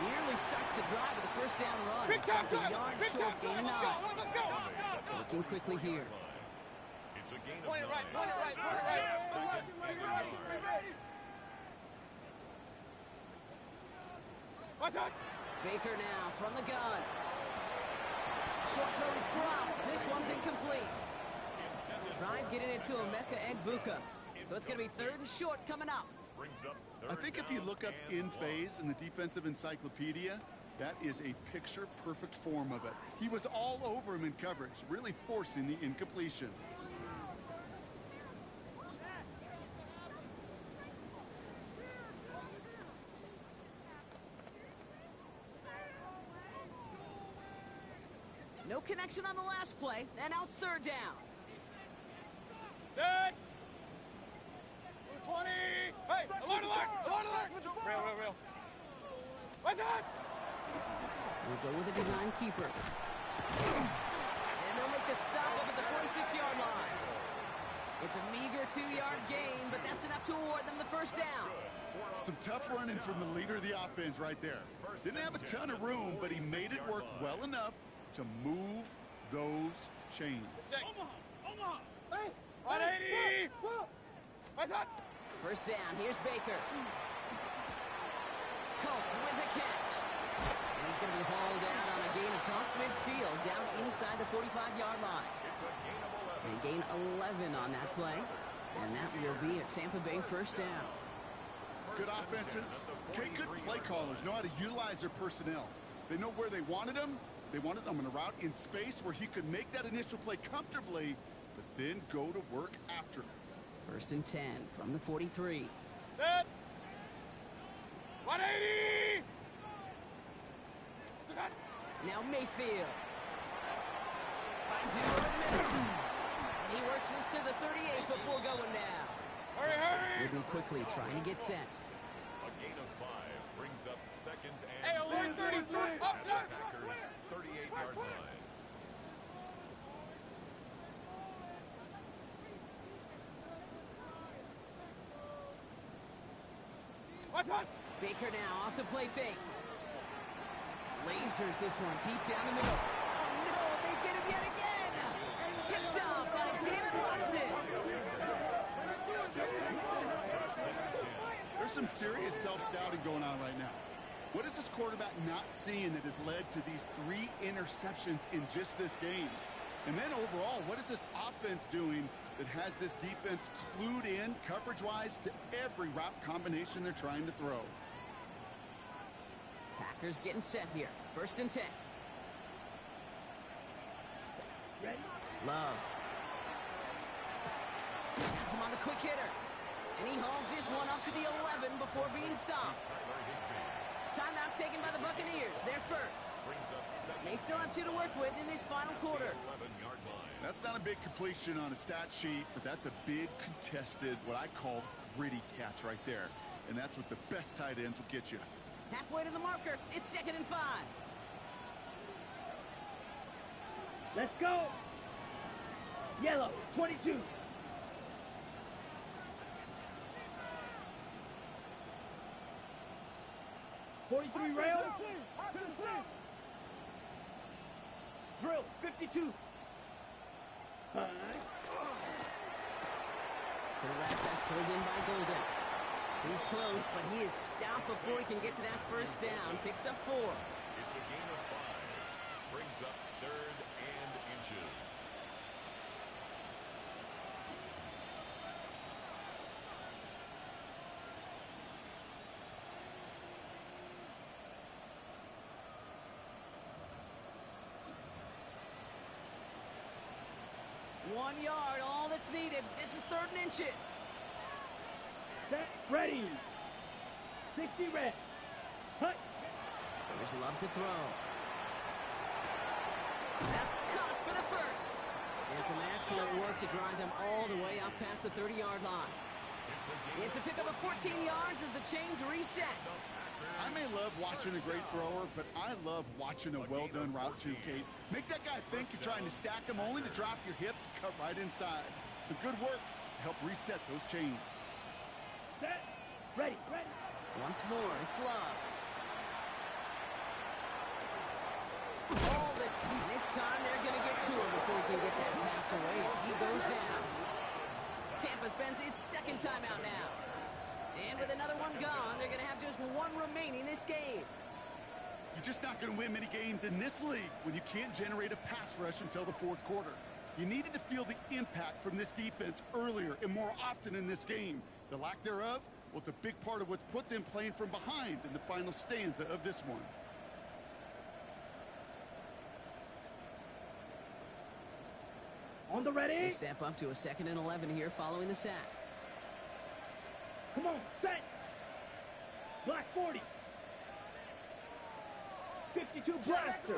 Nearly starts the drive with a 1st down run. Big time Except a drive. yard Big short, time gain drive. 9. Let's go. Working quickly here. It's a gain of Point it right. 9. Point it right. Point it right. Second and 8. What's up? Baker now from the gun. Short throw is dropped. This one's incomplete. Drive getting it to Emeka Egbuka. So it's going to be 3rd and short coming up. Brings up I think if you look up in phase in the defensive encyclopedia, that is a picture-perfect form of it. He was all over him in coverage, really forcing the incompletion. No connection on the last play, and now it's 3rd down. Set. 20. Hey, alert, alert, alert, alert. Real. What's that? We'll go with a design keeper. And they'll make the stop up at the 46-yard line. It's a meager 2-yard gain, but that's enough to award them the 1st down. Some tough running from the leader of the offense right there. Didn't have a ton of room, but he made it work well enough to move those chains. Omaha. Hey. 180. What's that? 1st down, here's Baker. Cope with the catch. And he's going to be hauled down on a gain across midfield, down inside the 45-yard line. They gain 11 on that play, and that will be a Tampa Bay 1st down. Good offenses. Okay, good play callers know how to utilize their personnel. They know where they wanted them. They wanted them in a route in space where he could make that initial play comfortably, but then go to work after. 1st and 10 from the 43. Set. 180. What's that? Now Mayfield. Finds him over the middle. And he works this to the 38 before going down. Hurry. Moving quickly, trying to get set. A gain of 5 brings up 2nd and Hey, alert 33. Up, up. Packers 38-yard line. What's that? Baker now off the play fake. Lasers this one deep down the middle. Oh no, they get him yet again. Tipped off by Jalen Watson. There's some serious self-scouting going on right now. What is this quarterback not seeing that has led to these 3 interceptions in just this game? And then overall, what is this offense doing that has this defense clued in coverage-wise to every route combination they're trying to throw. Packers getting set here. 1st and 10. Ready? Love. Has him on the quick hitter. And he hauls this one up to the 11 before being stopped. Timeout taken by the Buccaneers. They're first. They still have 2 to work with in this final quarter. That's not a big completion on a stat sheet, but that's a big contested, what I call gritty catch right there. And that's what the best tight ends will get you. Halfway to the marker. It's 2nd and 5. Let's go. Yellow, 22. '43 rail. Drill, 52. To the left, that's pulled in by Golden. He's close, but he is stopped before he can get to that 1st down. Picks up 4. It's a gain of 5. Brings up 3rd and inches. One yard, all that's needed. This is 3rd and inches. Set, ready. 60 red. Hut. There's Love to throw. That's caught for the 1st. And some excellent work to drive them all the way up past the 30-yard line. It's a pickup of 14 yards as the chains reset. I may love watching a great thrower, but I love watching a well-done route too, Kate. Make that guy think you're trying to stack him only to drop your hips, cut right inside. Some good work to help reset those chains. Set, ready, ready. Once more, it's Love. All the time. This time they're going to get to him before he can get that pass away as he goes down. Tampa spends its 2nd timeout now. And with another one gone, they're going to have just 1 remaining this game. You're just not going to win many games in this league when you can't generate a pass rush until the 4th quarter. You needed to feel the impact from this defense earlier and more often in this game. The lack thereof, well, it's a big part of what's put them playing from behind in the final stanza of this one. On the ready. They step up to a 2nd and 11 here following the sack. Come on, set. Black 40. 52 blaster.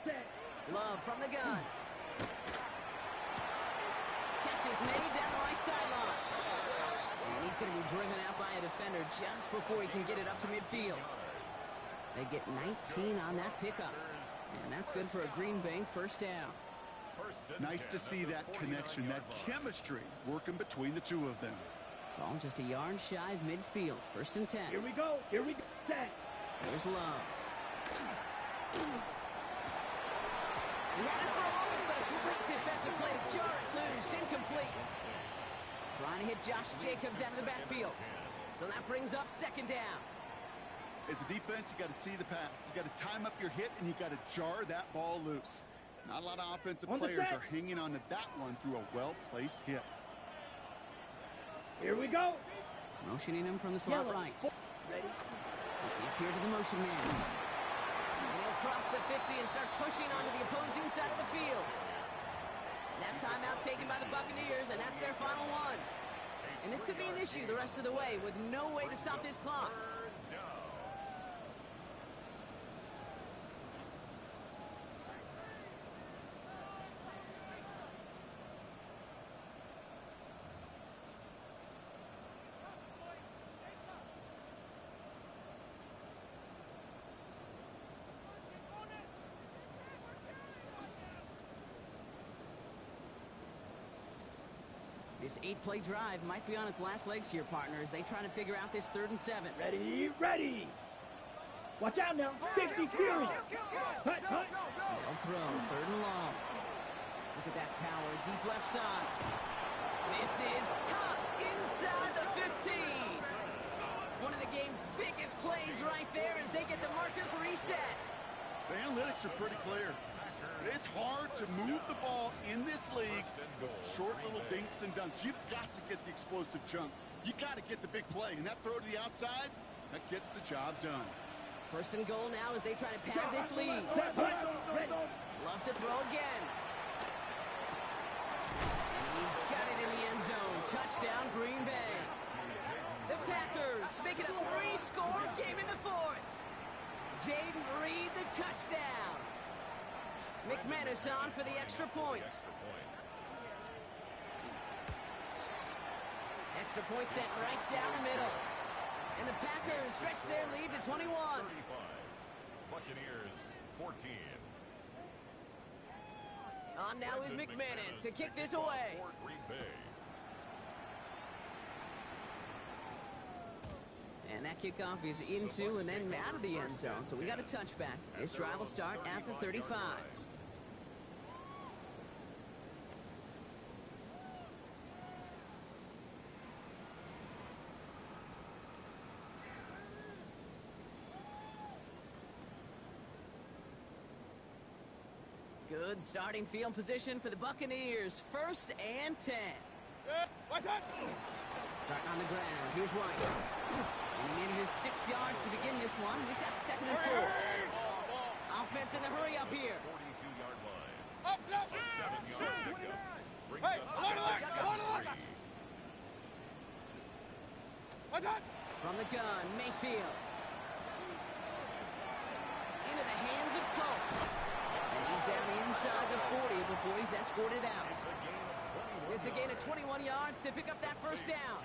Set. Love from the gun. Catch is made down the right sideline. And he's going to be driven out by a defender just before he can get it up to midfield. They get 19 on that pickup. And that's good for a Green Bay 1st down. Nice to see that connection, that chemistry working between the 2 of them. Ball just a yard shy of midfield. 1st and 10. Here we go. Here we go. Set. There's Love. He had it for a moment, but a great defensive play to jar it loose. Incomplete. Trying to hit Josh Jacobs out of the backfield. So that brings up 2nd down. As a defense, you got to see the pass. You got to time up your hit, and you got to jar that ball loose. Not a lot of offensive players are hanging on to that one through a well-placed hit. Here we go. Motioning him from the slot right. Ready. Gives here to the motion man. And he'll cross the 50 and start pushing onto the opposing side of the field. That timeout taken by the Buccaneers, and that's their final one. And this could be an issue the rest of the way with no way to stop this clock. This 8-play drive might be on its last legs here, partners. They try to figure out this 3rd and 7. Ready, ready. Watch out now. 50 Fury. Hut, hut. They'll throw 3rd and long. Look at that power, deep left side. This is caught inside the 15. One of the game's biggest plays right there as they get the markers reset. The analytics are pretty clear. It's hard to move the ball in this league with short little dinks and dunks. You've got to get the explosive chunk. You got to get the big play. And that throw to the outside, that gets the job done. First and goal now as they try to pad this lead. Loves to throw again. And he's got it in the end zone. Touchdown, Green Bay. The Packers make it a 3-score game in the fourth. Jaden Reed, the touchdown. McManus on for the extra point. Extra point sent right down the middle. And the Packers stretch their lead to 21. 35. Buccaneers 14. On now is McManus to kick this away. Green Bay. And that kickoff is into and then out of the end zone. So we got a touchback. This drive will start at the 35. Good starting field position for the Buccaneers. 1st and 10. What's that? Starting on the ground. Here's White. And he manages 6 yards to begin this one. We've got 2nd and 4. Offense in the hurry up here. 42-yard line. Up, up. A 7-yard pickup. Brings Hey, up hold on, hold on. 3. What's that? From the gun, Mayfield. Into the hands of Cole. And he's down inside the 40 before he's escorted out. It's a gain of 21 yards to pick up that first down.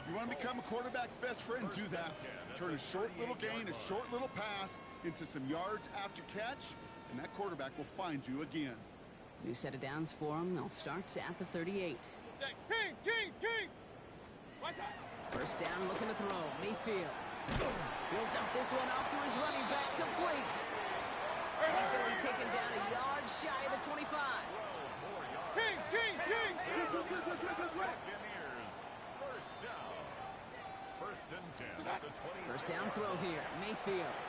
You want to become a quarterback's best friend? Do that. Turn a short little gain, a short little pass into some yards after catch, and that quarterback will find you again. New set of downs for him. They'll start at the 38. Kings! What's that? First down, looking to throw. Mayfield. Builds up this one off to his running back, complete. And he's going to be taken down a yard shy of the 25. Kings! Buccaneers. First down. 1st and 10 at the 26. First down throw here. Mayfield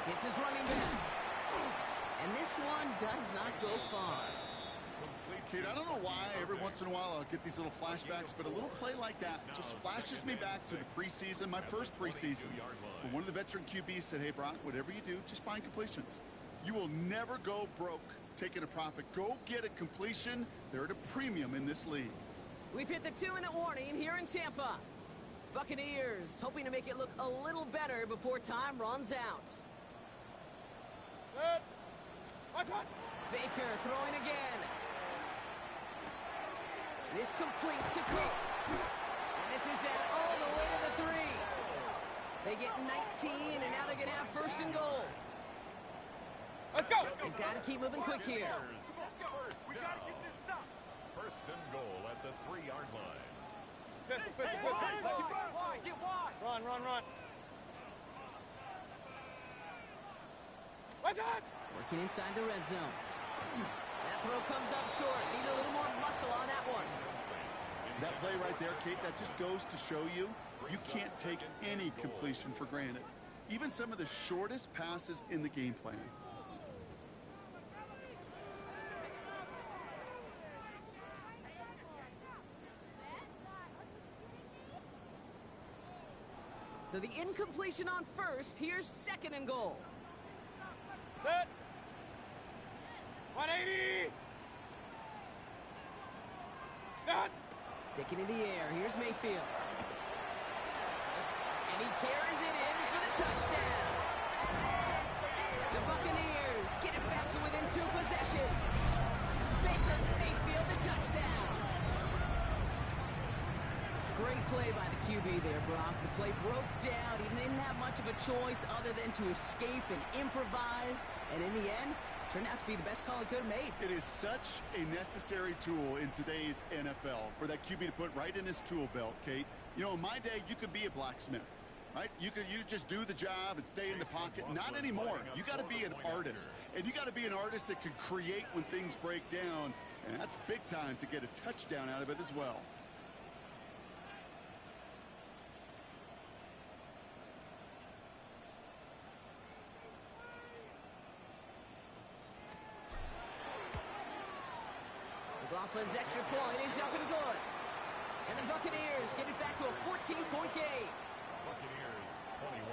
hits his running back. And this one does not go far. Kate, I don't know why every once in a while I'll get these little flashbacks, but a little play like that just flashes me back to the preseason, my first preseason. When one of the veteran QBs said, hey, Brock, whatever you do, just find completions. You will never go broke taking a profit. Go get a completion. They're at a premium in this league. We've hit the 2-minute warning here in Tampa. Buccaneers hoping to make it look a little better before time runs out. What's that? Baker throwing again. This complete to Cook. And this is down all the way to the 3. They get 19, and now they're going to have 1st and goal. Let's go! They've got to keep moving quick here. We gotta get this stopped. 1st and goal at the 3-yard line. Get wide. Run. What's that? Working inside the red zone. That throw comes up short. Need a little more muscle on that one. That play right there, Kate, that just goes to show you, you can't take any completion for granted. Even some of the shortest passes in the game plan. So the incompletion on 1st. Here's 2nd and goal. Set. 180. Stop. Sticking in the air. Here's Mayfield. And he carries it in for the touchdown. The Buccaneers get it back to within 2 possessions. Baker Mayfield, the touchdown. Great play by the QB there, Brock. The play broke down. He didn't have much of a choice other than to escape and improvise. And in the end, turned out to be the best call he could have made. It is such a necessary tool in today's NFL for that QB to put right in his tool belt, Kate. You know, in my day, you could be a blacksmith, right? You just do the job and stay in the pocket. Not anymore. You got to be an artist. And you got to be an artist that can create when things break down. And that's big time to get a touchdown out of it as well. McLaughlin's extra point is up and good. And the Buccaneers get it back to a 14-point game. Buccaneers 21.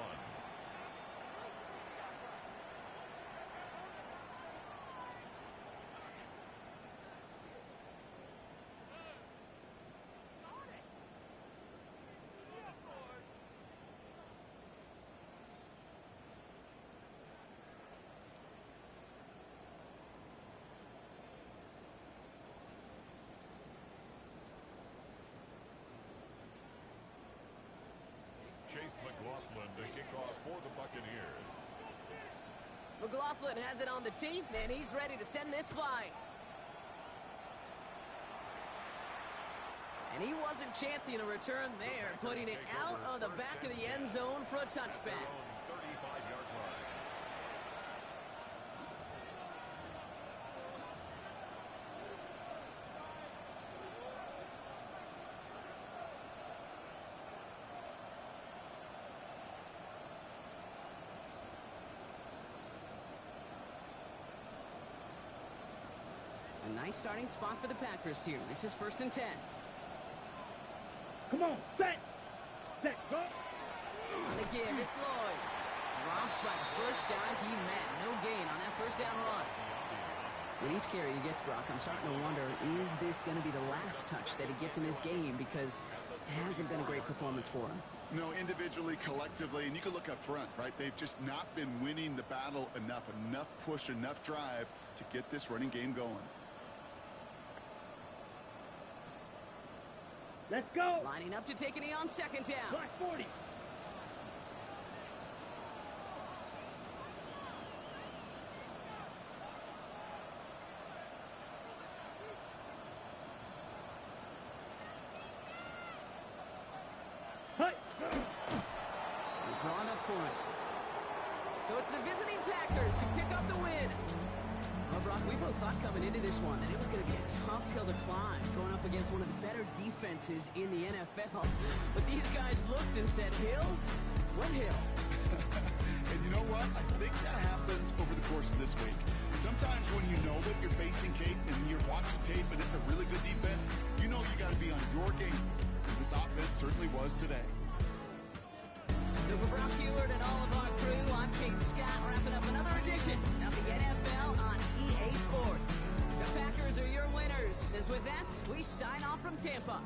Chase McLaughlin to kick off for the Buccaneers. McLaughlin has it on the tee, and he's ready to send this flying. And he wasn't chancing a return there, putting it out on the back of the end zone for a touchback. 35-yard line. A nice starting spot for the Packers here. This is 1st and 10. Come on, set, go. On the give, it's Lloyd. Drops by the first guy he met. No gain on that first down run. With each carry he gets, Brock, I'm starting to wonder, is this going to be the last touch that he gets in this game? Because it hasn't been a great performance for him. No, individually, collectively, and you can look up front, right? They've just not been winning the battle enough push, enough drive to get this running game going. Let's go. Lining up to take a knee on 2nd down. Block 40. Hey. They're drawn up for it. So it's the visiting Packers who pick up the win. Well, Brock, we both thought coming into this one that it was going to be a tough hill to climb, going up against one of the better defenses in the NFL. But these guys looked and said, Hill? What hill? And you know what? I think that happens over the course of this week. Sometimes when you know that you're facing Kate and you're watching tape and it's a really good defense, you know you got to be on your game. And this offense certainly was today. So for Brock Heward and all of our crew, I'm Kate Scott, wrapping up another edition of the NFL on EA Sports. The Packers are your winners. As with that, we sign off from Tampa.